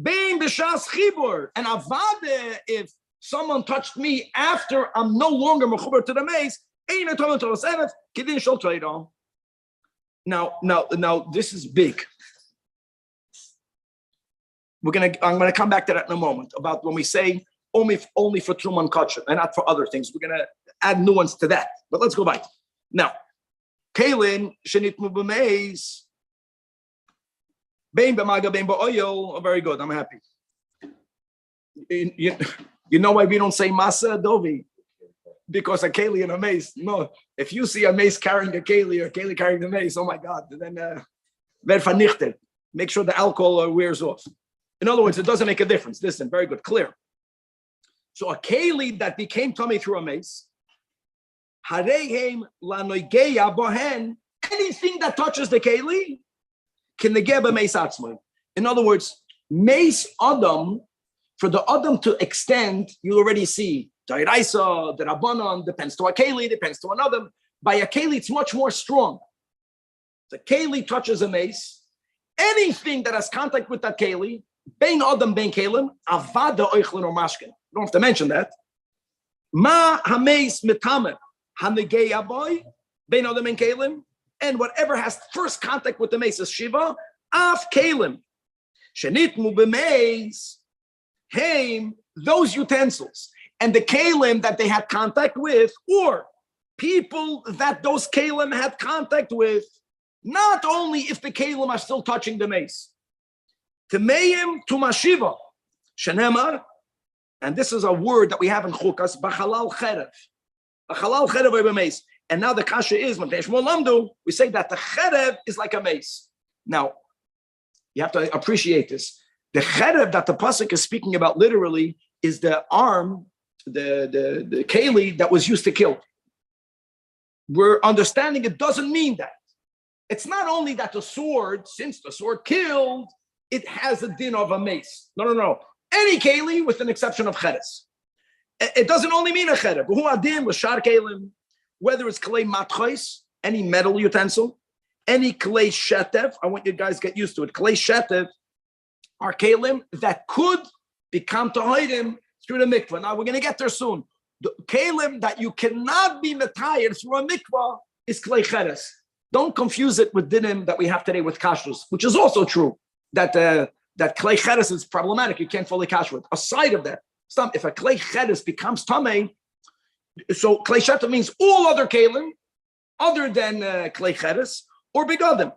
Bein b'shas chibur, and avade, if someone touched me after I'm no longer mechuber to the mace, ain't a tummy to the kidin shel Torah. Now, this is big. I'm gonna come back to that in a moment about when we say only for Truman Kutcher and not for other things. We're gonna add nuance to that. But let's go back. Now, Kaylin shenitmu b'meis. Bein b'maga, bein b'oil. Oh, very good. I'm happy. You know why we don't say masa dovi? Because a keli and a mace. No, if you see a mace carrying a keli or a keli carrying the mace, oh my God, then ver vernichtet. Make sure the alcohol wears off. In other words, it doesn't make a difference. Listen, very good, clear. So a keli that became tummy through a mace, harehem lanoigeya bohen. Anything that touches the keli can negeba mace atzman. In other words, mace adam, for the adam to extend, you already see Dairaisa, the Rabbanon, depends to a keli, depends to another. By a keli, it's much more strong. The keli touches a mace. Anything that has contact with that keli, bein adam, bein kelim, avada oichlin or mashkin. You don't have to mention that. Ma hameis mitamer, hanegei aboy, bein adam, bein kelim, and whatever has first contact with the mace is shiva, af kelim. Shenitmu b'meis, heim, those utensils. And the kalim that they had contact with, or people that those kalim had contact with, not only if the kalim are still touching the mace. Temeim tumashiva, shenemar, and this is a word that we have in chukas, b'chalal cherev. A halal cherev over mace. And now the kasha is, we say that the cherev is like a mace. Now, you have to appreciate this. The cherev that the pasuk is speaking about literally is the arm, the keli that was used to kill. We're understanding it doesn't mean that. It's not only that the sword, since the sword killed, it has a din of a mace. No. Any keli with an exception of cheres. It doesn't only mean a cherev. Who adin with shar kelim, whether it's klei matchos, any metal utensil, any klei shetev. I want you guys to get used to it. Klei shetev are kelim that could become tahirim through the mikvah. Now we're going to get there soon. The kelim that you cannot be metayer through a mikvah is klei cheres. Don't confuse it with dinim that we have today with kashrus, which is also true. That klei cheres is problematic. You can't fully kasher it. Aside of that, if a klei cheres becomes tamei, so klei shetev means all other kelim other than klei cheres or begadim.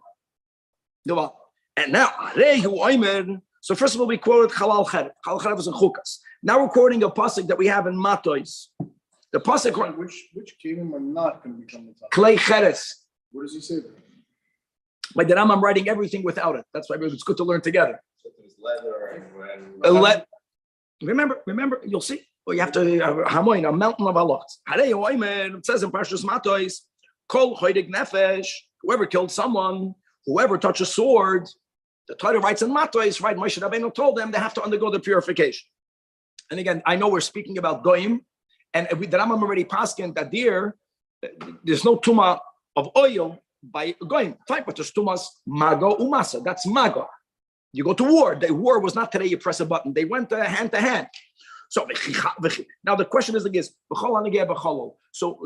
And now arehu oimer. So first of all, we quoted Chalal Cherev. Chalal Cherev is in Chukas. Now we're quoting a pasuk that we have in Matos. The pasuk. Which kelim are not going to become the top? Klei Cheres. What does he say there? By the Rambam, I'm writing everything without it. That's why it's good to learn together. So there's leather and Remember, you'll see. Well, you have to hamoin, a mountain of Allah. It says in Parshas Matos, Kol choidig nefesh, whoever killed someone, whoever touched a sword. The Torah writes in Matos, right? Moshe Rabbeinu told them they have to undergo the purification. And again, I know we're speaking about goyim, and the Rambam already paskin that there's no tuma of oil by goyim. Fine, but there's tumas mago umasa. That's mago. You go to war. The war was not today. You press a button. They went hand to hand. So now the question is this: So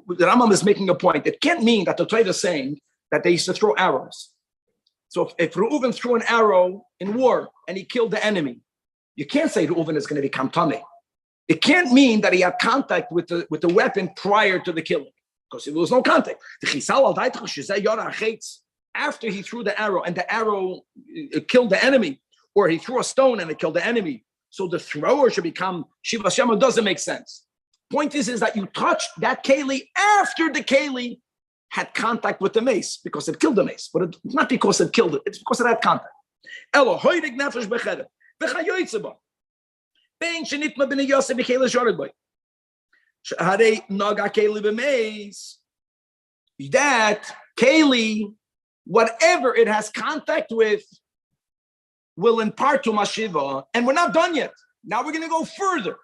the Rambam is making a point. It can't mean that the Torah is saying that they used to throw arrows. So if Reuven threw an arrow in war and he killed the enemy, you can't say Reuven is going to become tummy. It can't mean that he had contact with the weapon prior to the killing, because there was no contact. After he threw the arrow and the arrow killed the enemy, or he threw a stone and it killed the enemy, so the thrower should become Shiva Shema. Doesn't make sense. Point is that you touched that keli after the keli had contact with the mace because it killed the mace, but it's not because it killed it, it's because it had contact. Elo, hoidig nefesh becheder, v'chayoytze bo. Bein shenitma b'nei Yosef b'kele shored boy. Harei naga keli b'meis. That keli, whatever it has contact with, will impart to mashiva, and we're not done yet. Now we're going to go further.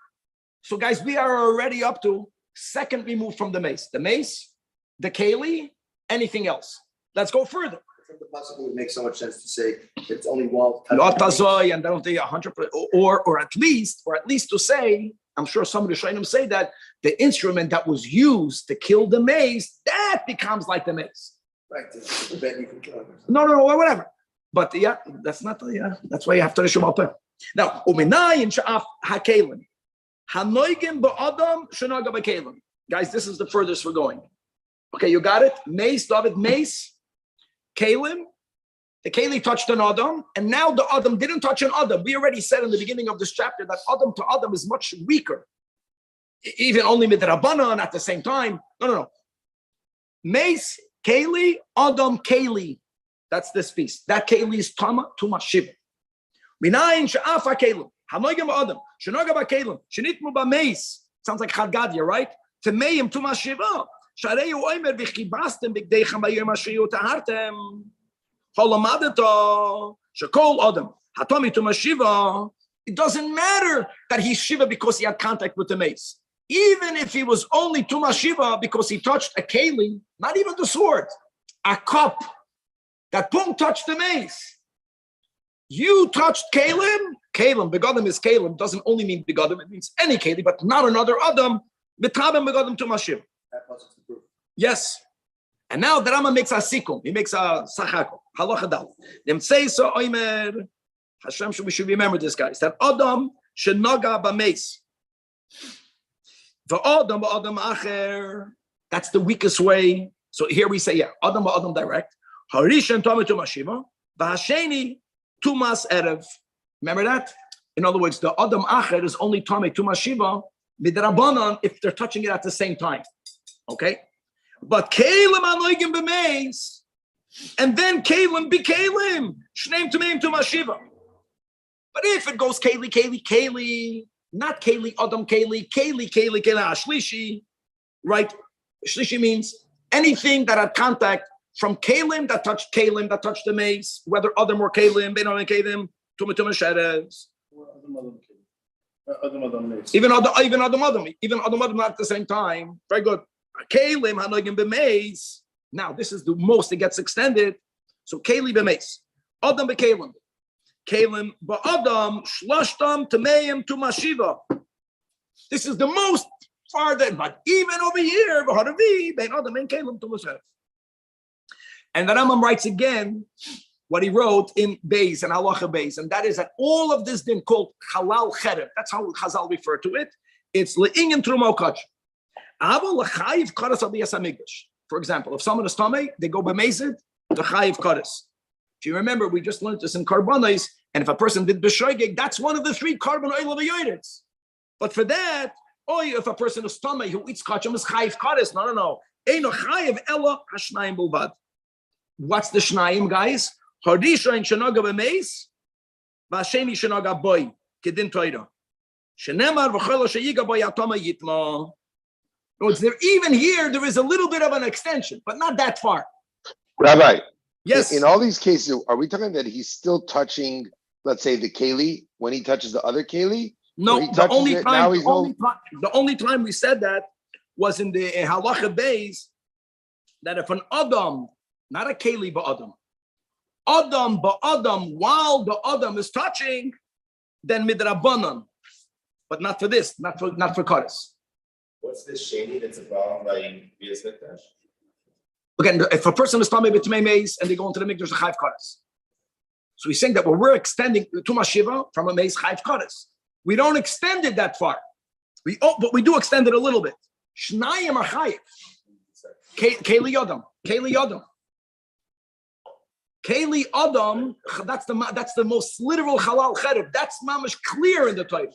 So, guys, we are already up to second removed from the mace. The mace, the keli, anything else. Let's go further. I think the possible would make so much sense to say it's only while Not tazoy, and I don't think 100%, or at least to say, I'm sure some of the Shainim say that the instrument that was used to kill the mace, that becomes like the mace. right to prevent you from killing them. No, whatever. But yeah, that's not that's why you have to rishum al. Now, uminayin sha'af hakelim. Hanoigim ba'adam shenaga ba'kelim. Guys, this is the furthest we're going. Okay, you got it? Mace, David, mace, kelim. The keli touched an adam, and now the adam didn't touch an adam. We already said in the beginning of this chapter that adam to adam is much weaker. Even only midrabanan at the same time. No. Mace, keli, adam, keli. That's this piece. That keli is tama, too much shiva. Minayin sha'afa kelim. Hanoigim ba'adam. Shenaga ba'kelim. Shenitmu ba'meis. Sounds like Chadgadia, right? Temeim too much shiva. Shareyu oimer v'chibastem b'gdeichem ba'yom ashiyu tahartem. Holamadata. Shekol adam. Hatomi too much shiva. It doesn't matter that he's shiva because he had contact with the mace. Even if he was only too much shiva because he touched a keli, not even the sword, a cup, that boom touched the mace. You touched Kalim. Kalim, begadim is Kalim. Doesn't only mean begadim, it means any Kalim, but not another Adam. Mitabim begadim to Mashim. Yes. And now the Rambam makes a sikum. He makes a sachakum. Halacha dal. Them say so oimer. Hashem, we should remember this, guys. That Adam should naga b'meis. V'Adam b'Adam acher. That's the weakest way. So here we say, Adam b'Adam direct. Harishan Tomei to Mashiva, Bahasheni Tumas Erev. Remember that? In other words, the Adam Acher is only Tomei to Mashiva, Midrabanan, if they're touching it at the same time. Okay? But Kalim Anoigim B'meis, and then Kalim be Kalim, Shneim Tumeim to Mashiva. But if it goes Keli, not Keli, Adam Keli, Ashlishi, right? Shlishi means anything that had contact from Kalim that touched the mace, whether Adam or Kalim, Beinon Kalim, Tumatum Sheres. Even Adam at the same time. Very good. Kalim Hanogim b'meis. Now this is the most it gets extended. So Kalim b'meis, Adam b'Kalim, Kalim b'Adam Shlashtam Tameim to Mashiva. This is the most farther, but even over here, B'Haravi Bein Adam and Kalim to Mashiva. And the Rambam writes again what he wrote in Beis and Halacha Beis, and that is that all of this then called Halal Cherev. That's how Chazal refer to it. It's Le'inyan Trumo Kach. For example, if someone is Tamei, they go B'mezid, the Chayiv Kares. If you remember, we just learned this in Karbanos, and if a person did B'shoigeg, that's one of the three carbon oil of yoyretz. But for that, if a person is Tamei who eats Kacham is Chayiv Kares. No. Eino Chayiv Ella Hashnayim Bulvad. What's the Shnayim, guys? Hardisha in Shanaga b'meis, v'asheni Shanaga boy, kedin toira. Shenemar v'chol sheyiga boy atama yitma. Even here, there is a little bit of an extension, but not that far. Rabbi, yes. In all these cases, are we talking that he's still touching, let's say, the keli when he touches the other keli? No, the only time we said that was in the Halacha Beis, that if an Adam, not a keli ba'adam, Adam ba'adam, while the Adam is touching, then midrabanan, but not for this, not for kares. What's this sheni that's a problem by Bias Mikdash? Again, if a person is tamei b'tmei meis and they go into the mikdash, the chayv kares. So he's saying that when we're extending to Mashiva from a meis chayv kares, we don't extend it that far. But we do extend it a little bit. Shnayim are chayv. Keli Adam. Keli Adam, that's the most literal halal cherev. That's mamash clear in the Torah.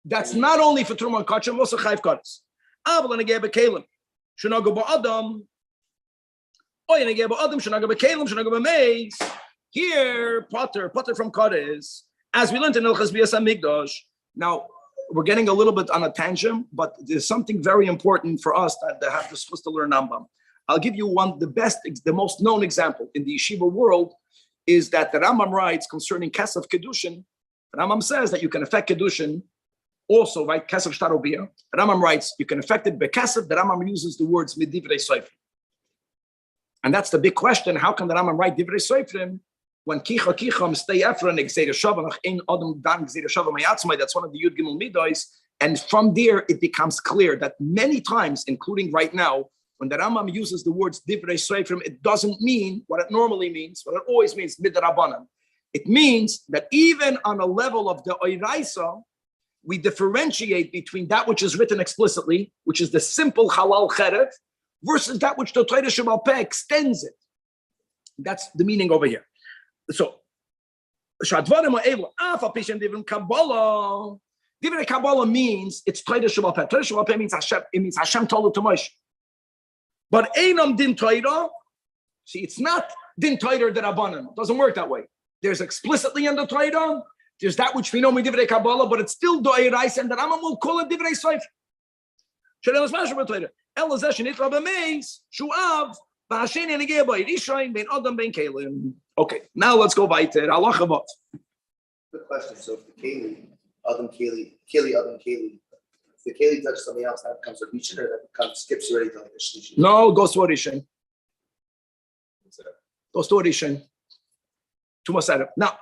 That's not only for Truman Kacham, also Chayv Kares. Aval and Ageba Kalim. Shanago Adam. Here, Potter from Kodesh, as we learned in Ilchas Bias HaMikdash. Now, we're getting a little bit on a tangent, but there's something very important for us that we're supposed to learn Rambam. I'll give you the most known example in the yeshiva world is that the Rambam writes concerning Kesef Kedushin. The Rambam says that you can affect Kedushin also, right? Kesef Shtarobiyah. The Rambam writes you can affect it by Kesef. The Rambam uses the words Midivrei Soifrim. And that's the big question. How can the Rambam write Divrei Soifrim when Kicha stay Efron Gzeira Shavach Ein Adam Dan Gzeira Shavach Mayatzmai? That's one of the Yud Gimel Midos. And from there, it becomes clear that many times, including right now, when the Rambam uses the words Divrei Soifrim, it doesn't mean what it normally means, what it always means, Midrabanan. It means that even on a level of the Oiraisa, we differentiate between that which is written explicitly, which is the simple Halal Cherev, versus that which the Torah Shebal Peh extends it. That's the meaning over here. So, Divrei Kabbalah means it's Torah Shebal Peh. Torah Shebal Peh means Hashem. It means Hashem told it to Moshe. But Einam Din Torah, see, it's not Din Torah Derabanan. It doesn't work that way. There's explicitly in the Torah, there's that which we know with Divrei Kabbalah, but it's still Do'erais, and the Rambam will call it Divrei Soif. Okay, now let's go weiter. Good question. So if the Keli, Adam Keli, if the Keli touches something else, that becomes a Rishon, or that skips already to like a Shlishi? No, goes to a Rishon. Goes to a Rishon. Tumas Adam. Now,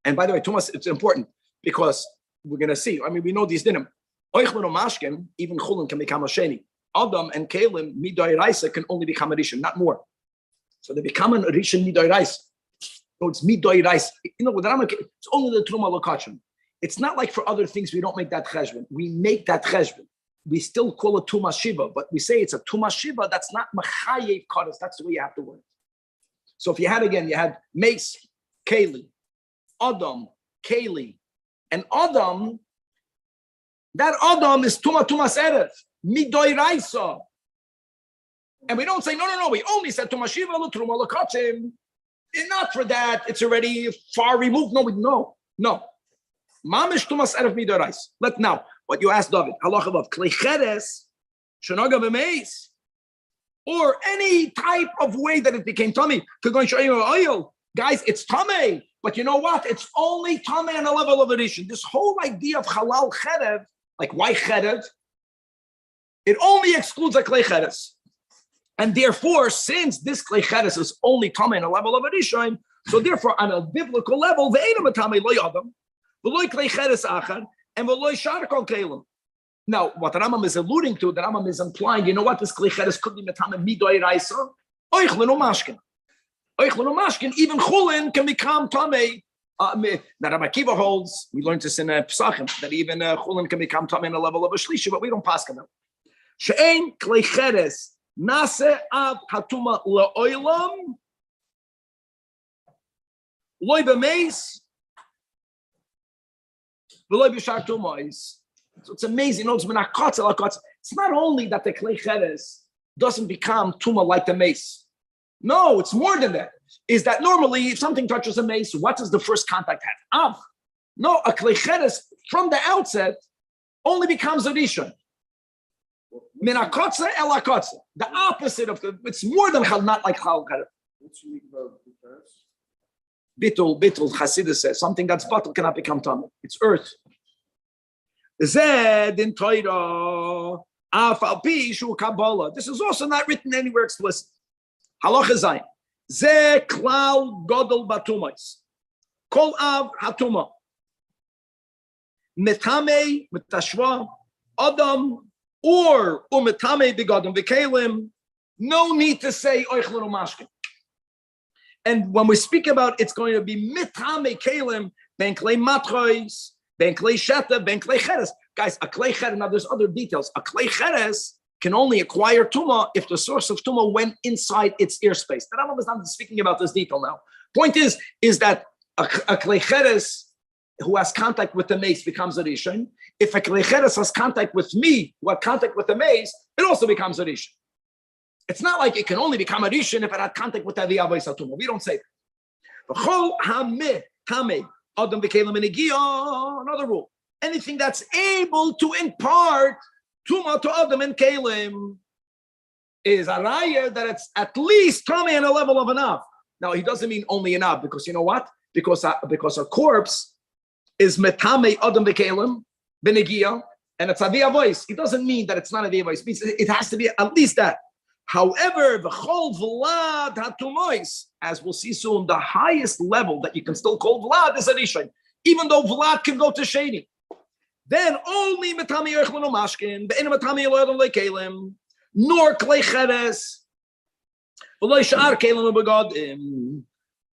and by the way, Tumas, it's important because we're going to see. I mean, we know these dinim. Oichlin or Mashkin, even Chulin can become a Sheni. Adam and Kalim, Midai Raisa, can only become a Rishon, not more. So they become a Rishon Midai Raisa. So it's Midai Raisa. You know, with Rambam, it's only the Truma Lokachim. It's not like for other things, we don't make that cheshbon. We make that cheshbon. We still call it Tumas Shiva, but we say it's a Tumas Shiva, that's not Machayev Kodesh. That's the way you have to word it. So if you had Mace, Keli, Adam, Keli, and Adam, that Adam is Tumas Erev, Midoi Raisa. And we don't say, no, we only said Tumas Shiva, Truma Lokachim. Not for that, it's already far removed. No. Mamish Tumas Erev Midoi Raisa. Let now, what you asked David, halacha of Klei Cheres, Shanaga B'meis, or any type of way that it became tummy. Guys, it's tummy. But you know what? It's only tummy on a level of addition. This whole idea of halal cherev, like why cherev, it only excludes a klei cheres. And therefore, since this klei cheres is only tummy on a level of addition, so therefore, on a biblical level, the einam tummy lo yadam, v'lo klei cheres achar, and v'lo sharkol kelim. Now, what the Rambam is alluding to, the Rambam is implying, you know what, this klei cheres could be metame midoi raisa, oichlin o mashkin. Oichlin o mashkin, even chulin can become tamei. Now, Rabbi Kiva holds, we learned this in Pesachim, that even chulin can become tamei in a level of a shlishi, but we don't pass them. She'ein klei cheres nase av hatuma le'oilam loy b'meis v'loy b'shar tumois. So it's amazing. It's not only that the klei cheres doesn't become tuma like the mace. No, it's more than that. Is that normally if something touches a mace, what does the first contact have? Av. No, a klei cheres from the outset only becomes a rishon. Min hakotze el hakotze. The opposite of it's more than not like chal cheres. What's unique about the first? Bittul, Chassidus says something that's bottle cannot become tummy. It's earth. Zed in Torah, Afal Pi Shu Kabbalah. This is also not written anywhere explicit. Halacha Zayin. Ze Klal Godel Batumais. Kol Av Hatuma. Metame Metashva Adam or Umetame Begadam Vekalim. No need to say Oichlin Mashkin. And when we speak about it's going to be Metame Kalim, Ben Klei Matrois. Ben klei sheta, ben klei cheres. Guys, a klei cheres, now there's other details. A klei cheres can only acquire tuma if the source of tuma went inside its airspace. The Rambam is not speaking about this detail now. Point is that a klei cheres who has contact with the mace becomes a rishon. If a klei cheres has contact with me, who has contact with the mace, it also becomes a rishon. It's not like it can only become a rishon if it had contact with the avos hatuma. We don't say that. Another rule. Anything that's able to impart tuma to Adam and Kalim is a raya that it's at least tummy in a level of an av. Now he doesn't mean only an av, because you know what? Because a corpse is metame Adam Bekalim benegia, and it's avia voice. It doesn't mean that it's not avia voice. It means it has to be at least that. However, the chol vlad hatumois, as we'll see soon, the highest level that you can still call vlad is a rishon, even though vlad can go to sheni. Then only metami yechlon mashkin, be'en metami yelodon lekelim, nor klei cheres, v'lo yishar kelim u'begodim.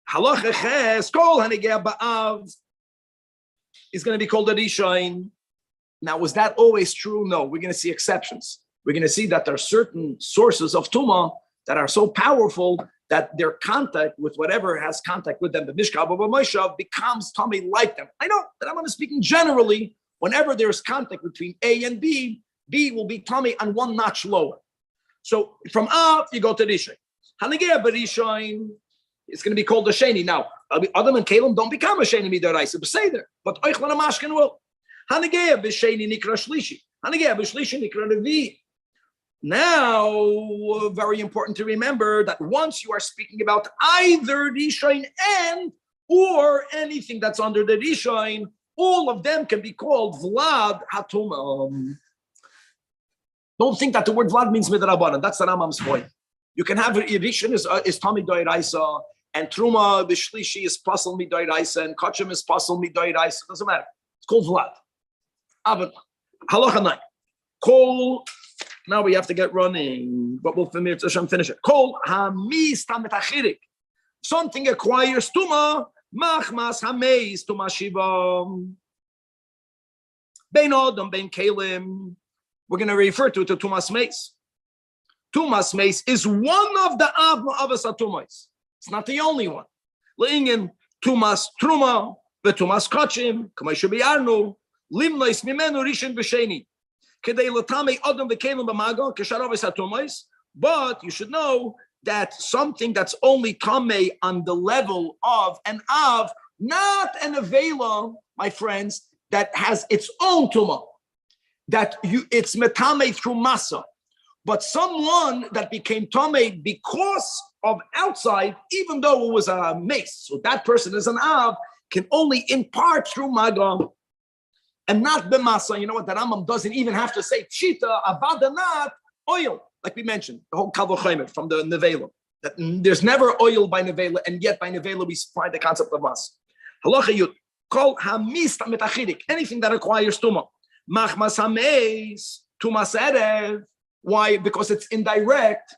Halacha ches kol hanigeh ba'av is going to be called a rishon. Now, was that always true? No, we're going to see exceptions. We're going to see that there are certain sources of Tumah that are so powerful that their contact with whatever has contact with them, the Mishkav or Moshav, becomes tummy like them. I know that I'm going to speak generally. Whenever there's contact between A and B, B will be tummy on one notch lower. So from Av, you go to Rishon. Hanegeh b'Rishon, it's going to be called a Sheni. Now, Adam and Kalim don't become a Sheni midoraisa b'seder, but Oichlan and Mashkin will. Hanegeh b'Sheni nikra Shlishi. Hanegeh b'Shlishi nikra Revi. Now, very important to remember that once you are speaking about either Rishon and or anything that's under the Rishon, all of them can be called Vlad Hatuma. Don't think that the word Vlad means Midrabanan. That's the Rambam's point. You can have Rishon is Tami Doiraisa, and Truma Bishlishi is Pasal Midoiraisa, and Kachim is Pasal Midoiraisa. Doesn't matter. It's called Vlad. Avan. Halacha 9. Kol. Now we have to get running, but we'll finish it. Kol hamis tametachirik. Something acquires tuma, machmas hameis tuma shiva. Bein odom, bein kalim. We're going to refer to it to tumas meis. Tumas meis is one of the avos atumos. It's not the only one. Leingen tumas truma, vetumas kachim, k'may shebiarnu, limlois mimenu rishon b'sheni. But you should know that something that's only tamei on the level of an av, not an avela, my friends, that has its own tuma, it's metame through masa. But someone that became tamei because of outside, even though it was a mace, so that person is an av, can only impart through maga. And not b'masa. You know what? The Rambam doesn't even have to say pshita, avada, not oil, like we mentioned, the whole kavachaymer from the nevela. That there's never oil by nevela, and yet by nevela we find the concept of mas. Halacha yud kol hamis metachirik, anything that acquires tuma. Machmas hameis tumas erev. Why? Because it's indirect.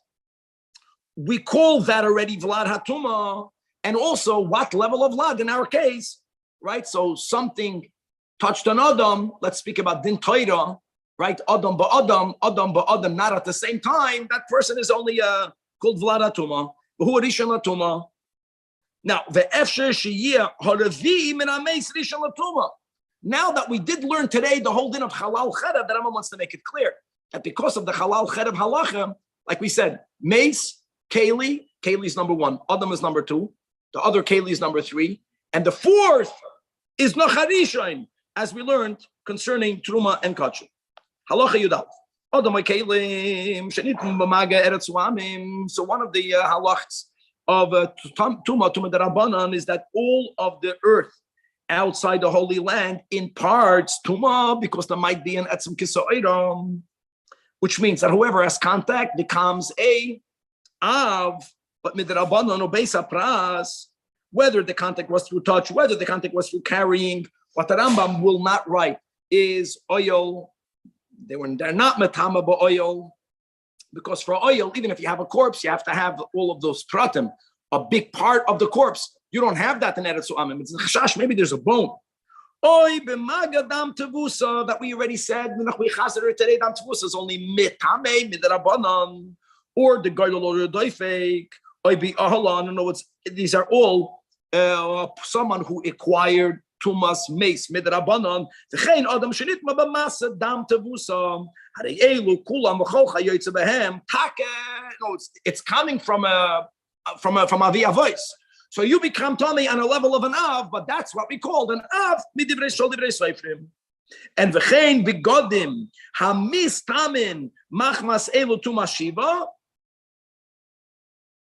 We call that already vlad hatuma, and also what level of vlad in our case, right? So something touched on Adam, let's speak about din Torah, right? Adam ba'Adam, not at the same time. That person is only called Vlad Atuma. Who Rishon Atuma? Now, ve'efsher sheyeh haravi min ameis Rishon Atuma. Now that we did learn today the whole din of halal cherev, the Rambam wants to make it clear that because of the halal cherev halacha, like we said, mace, keli is number 1, Adam is number 2, the other keli is number 3, and the fourth is Nacharishain, as we learned concerning Truma and Kachim. Halacha Yudal. So one of the halachs of Tuma Darabanan is that all of the earth outside the Holy Land imparts Tuma because there might be an Etzem Kisoiram, which means that whoever has contact becomes a Av, but Midrabanan Obeisa Pras, whether the contact was through touch, whether the contact was through carrying. What the Rambam will not write is oil. They're not metama oil, because for oil, even if you have a corpse, you have to have all of those pratim, a big part of the corpse. You don't have that in Eretz U'amim. It's chashash. Maybe there's a bone. Oy b'maga dam tevusa that we already said. Today dam tevusa is only metame midrabanan, or the gadol or the doifek. Oy bi ahalan. No, these are all someone who acquired tumas meis midrabanon. V'chein adam shenitma b'masa dam tevusam. Harei elu kulam v'chol chayotze behem. Take. No, it's coming from a via voice. So you become tummy on a level of an av, but that's what we called an av midivrei shol divrei seifrim. And v'chein bigodim hamis tamin machmas elu tumas shiva.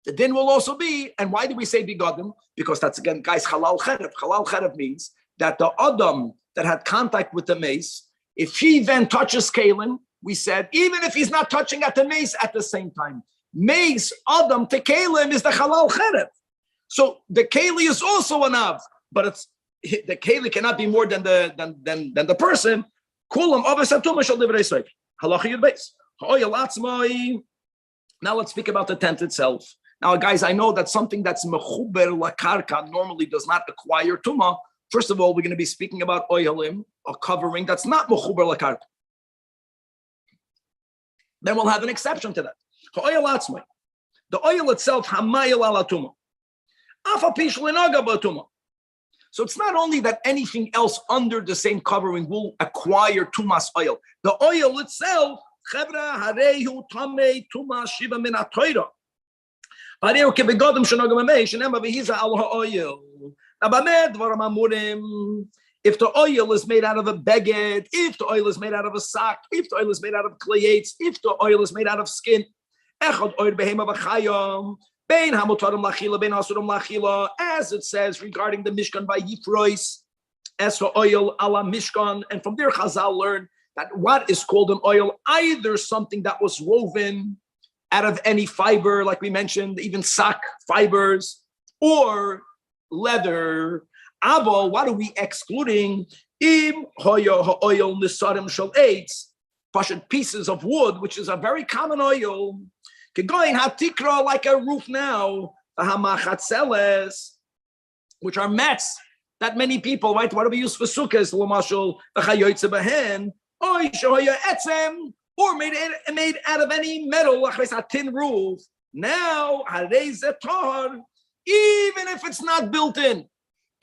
The din will also be, and why do we say bigodim? Because that's again, guys, halal cherev. Halal cherev means that the adam that had contact with the mace, if he then touches kalim, we said, even if he's not touching at the mace at the same time, mace adam to kalim is the halal cherev. So the keli is also an av, but it's the keli cannot be more than the person. Kulam avasatuma shall live reisay. Halacha yud beis. Ha'oyel atzmai. Now let's speak about the tent itself. Now, guys, I know that something that's mechuber lakarka normally does not acquire tuma. First of all, we're going to be speaking about oilim, a covering that's not mechuber lakarka. Then we'll have an exception to that. Ha'oyel atzmai. The oil itself, hamayel ala tuma. So it's not only that anything else under the same covering will acquire tumas oil. The oil itself, if the oil is made out of a beged, if the oil is made out of a sock, if the oil is made out of clayates, if the oil is made out of skin, as it says regarding the Mishkan by Yifrois, as for oil ala Mishkan, and from there Chazal learned that what is called an oil, either something that was woven out of any fiber, like we mentioned, even sock fibers, or leather. Abo, what are we excluding? Im hoyo ha'oil nisarim shel eitz, pieces of wood, which is a very common oil. Going hatikra, like a roof now, which are mats that many people, right? What do we use for sukkahs? Or made out of any metal, like a tin roof. Now, even if it's not built in,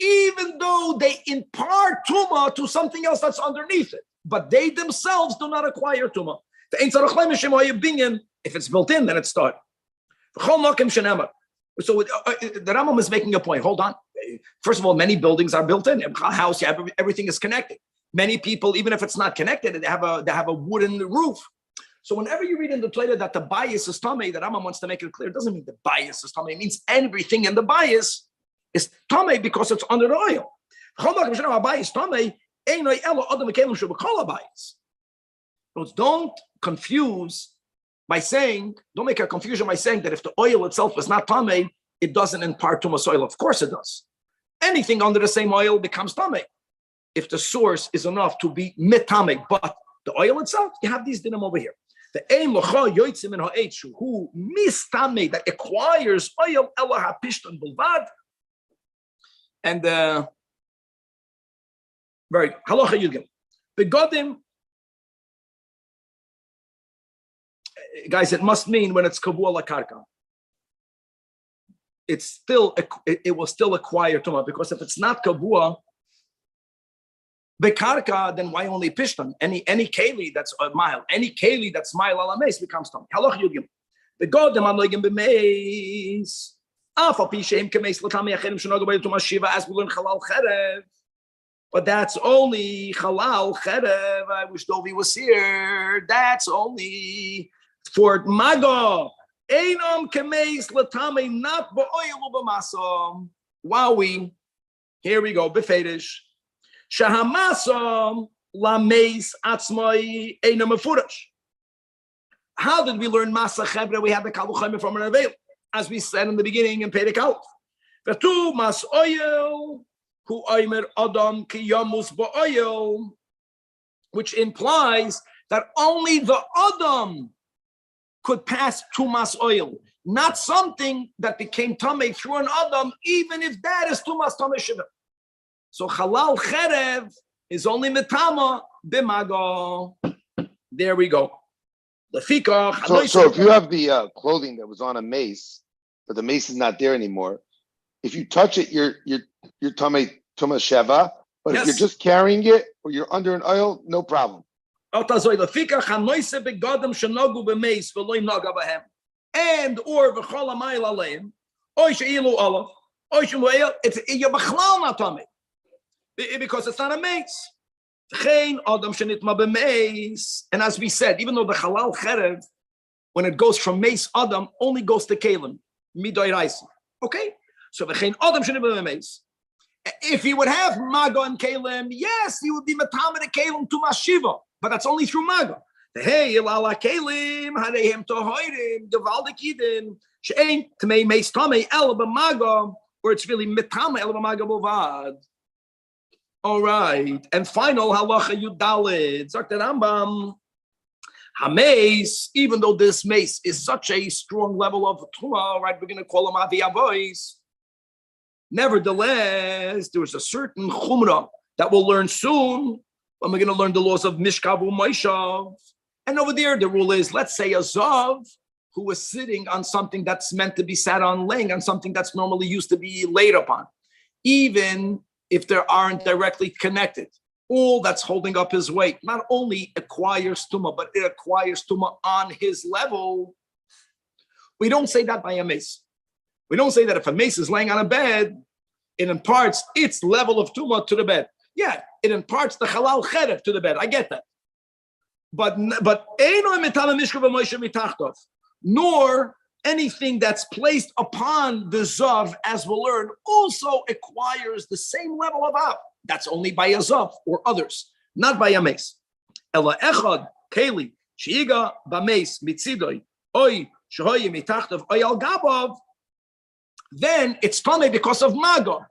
even though they impart tuma to something else that's underneath it, but they themselves do not acquire tuma. If it's built in, then it's started. So the Rambam is making a point. Hold on. First of all, many buildings are built in. A house, everything is connected. Many people, even if it's not connected, they have a wooden roof. So whenever you read in the Torah that the bias is tummy, the Rambam wants to make it clear. It doesn't mean the bias is tummy. It means everything in the bias is tummy because it's under the oil. Don't confuse by saying, don't make a confusion by saying that if the oil itself is not tamei, it doesn't impart tumas oil. Of course it does. Anything under the same oil becomes tamei if the source is enough to be mitame. But the oil itself, you have these dinim over here. The aim locha yoitzim in ha'etzu who mistame that acquires oil ela hapishton bulvad. And very halacha yudgim. The godim. Guys, it must mean when it's kavua la karka. It will still acquire tuma, because if it's not kavua the karka, then why only pishtan? Any keli that's a mile, any keli that's mile ala meis becomes tuma. Halach yugim. The god dem anoigim b'meis. Afa pishem kemeis l'tamei acherim shenoga b'yom tuma shiva, as we learn halal cherev. But that's only halal cherev. I wish Dovi was here. That's only for mago. Einam kemeis l'tamei, not ba'oil u'b'masam. Wowie. Here we go. Befedish. Shahamasam lameis atzmai einam mefurash. How did we learn masa chevre? We had the kaluchayim from an avail, as we said in the beginning in Perek Aleph. V'tu mas oil hu oimer adam ki yamus ba'oil, which implies that only the adam could pass tumas oil, not something that became tamei through an adam, even if that is tumas tamei shiva. So halal cherev is only metama b'mago. There we go. So if you have the clothing that was on a mace, but the mace is not there anymore, if you touch it, you're tamei tumas sheva, But if Yes. you're just carrying it or you're under an oil, no problem. And or v'chol hamayil aleim, oy she'ilu olav, oy shemuel, it's you're b'chlal not tummy because it's not a mace. Chein adam shenitma b'meis, and as we said, even though the halal cherev, when it goes from mace adam, only goes to kalim midoy raisa. Okay, so v'chein adam shenitma b'meis. If he would have maga and kalim, yes, he would be matamed kalim to mashiva, but that's only through maga. Hey, ilala kalim, harehem tohoirim, gevaldik yidin, she'ein tmei meis tamei el b'maga, or it's really mitame el b'maga bovad. All right, and final halacha yudalid, Zok the Rambam, hameis, even though this mace is such a strong level of tumah, right, we're going to call him avi avois. Nevertheless, there is a certain chumrah that we'll learn soon when we're going to learn the laws of Mishkav u'Moishav. And over there, the rule is, let's say a Zav who was sitting on something that's meant to be sat on, laying on something that's normally used to be laid upon, even if they aren't directly connected. All that's holding up his weight not only acquires tumah, but it acquires tumah on his level. We don't say that by a mace. We don't say that if a mace is laying on a bed, it imparts its level of tumah to the bed. Yeah, it imparts the halal cherev to the bed. I get that. But nor anything that's placed upon the zav, as we'll learn, also acquires the same level of av. That's only by a zav or others, not by a mace. Ela echad keli shiga b'meis mitzidoi oy shehoye mitachtov oy al gabav. Then it's tummy because of maga.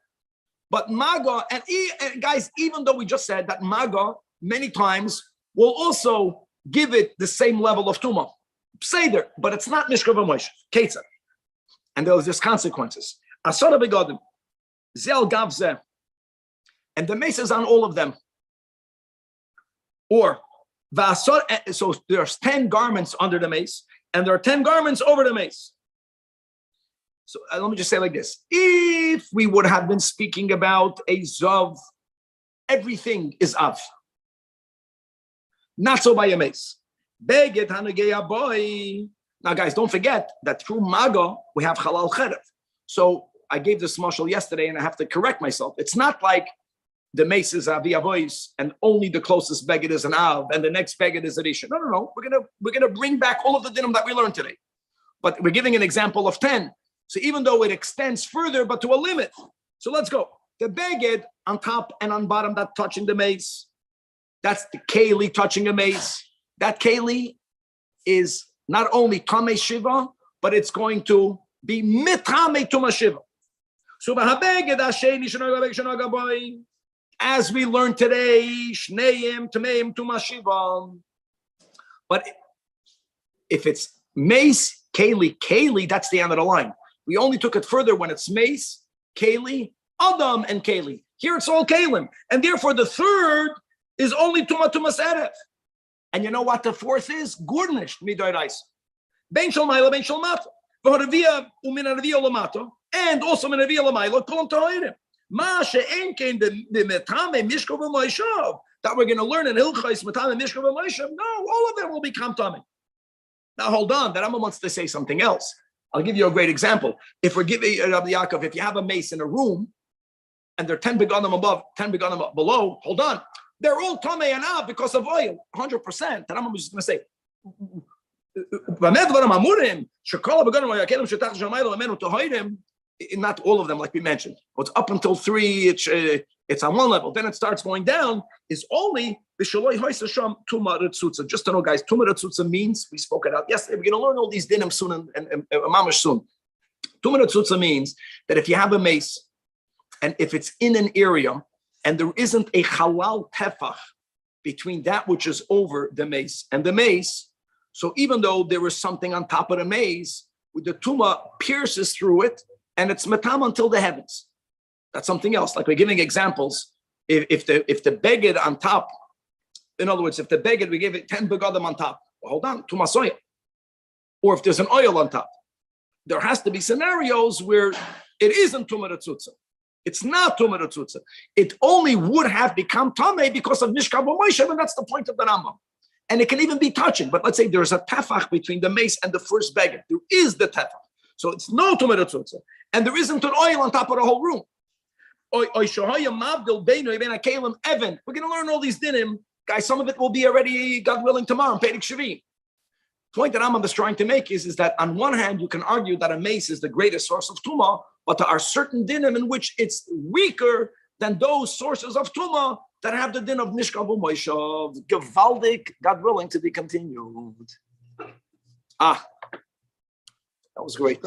But maga, and guys, even though we just said that maga many times will also give it the same level of tumah, seder, but it's not mishkav v'moishav, ketzah. And there's consequences. Asara begadim, zel gav zeh, and the mace is on all of them. Or v'asar, so there's 10 garments under the mace, and there are 10 garments over the mace. So let me just say like this. If we would have been speaking about a zav, everything is av. Not so by a mace. Beged hanageya boy. Now guys, don't forget that through maga, we have halal cherev. So I gave this mashal yesterday and I have to correct myself. It's not like the mace is avi avois and only the closest beged is an av and the next beged is a rishon. No. We're gonna bring back all of the dinim that we learned today. But we're giving an example of 10. So even though it extends further, but to a limit. So let's go. The beged on top and on bottom that touching the mace, that's the keli touching the mace. That keli is not only tamei shiva, but it's going to be mitamei tuma shiva. So as we learned today, shneim tameim tuma shiva. But if it's mace, keli, that's the end of the line. We only took it further when it's mace, keli, adam, and keli. Here it's all kalim. And therefore the third is only tuma erev. And you know what the fourth is? Gurnish midoy rais. Ben shel maila, ben shel mata. V'horavia u'min haravia lamato. And also min haravia lamaila, kolam tahoirim. Ma she'en kein b'metame mishkov v'moishav. That we're going to learn in Hilchos metame mishkov v'moishav. No, all of them will become tamei. Now hold on, the Rambam wants to say something else. I'll give you a great example. If we're giving Rabbi Zajac, if you have a mace in a room and there are 10 beganim above, 10 beganim below, hold on. They're all tamei and av because of oil, 100%. The Rambam was just going to say, not all of them, like we mentioned. It's up until 3, it's on one level. Then it starts going down, is only just to know, guys, Tumah Retzutza means, we spoke it out yesterday, we're going to learn all these dinim soon and mamash soon. Tumah Retzutza means that if you have a mace, and if it's in an area, and there isn't a halal tefach between that which is over the mace and the mace, so even though there is something on top of the mace, the tumah pierces through it, and it's matam until the heavens. That's something else. Like we're giving examples. If the beged on top, in other words, if the beged, we give it 10 begadim on top, well, hold on, tumah soya. Or if there's an oil on top, there has to be scenarios where it isn't tumah retzutza. It's not Tumah Tzutza. It only would have become Tameh because of Mishkav Moshe, and that's the point of the Rambam. And it can even be touching. But let's say there's a tefach between the mace and the first beggar. There is the tefach. So it's no Tumah Tzutza. And there isn't an oil on top of the whole room. We're going to learn all these dinim. Guys, some of it will be already, God willing, tomorrow in Perek Shvi. Point that Rambam is trying to make is that on one hand, you can argue that a mace is the greatest source of Tumah, but there are certain dinim in which it's weaker than those sources of Tumah that have the din of Mishkav U'Moishav. Gewaldik, God willing, to be continued. That was great.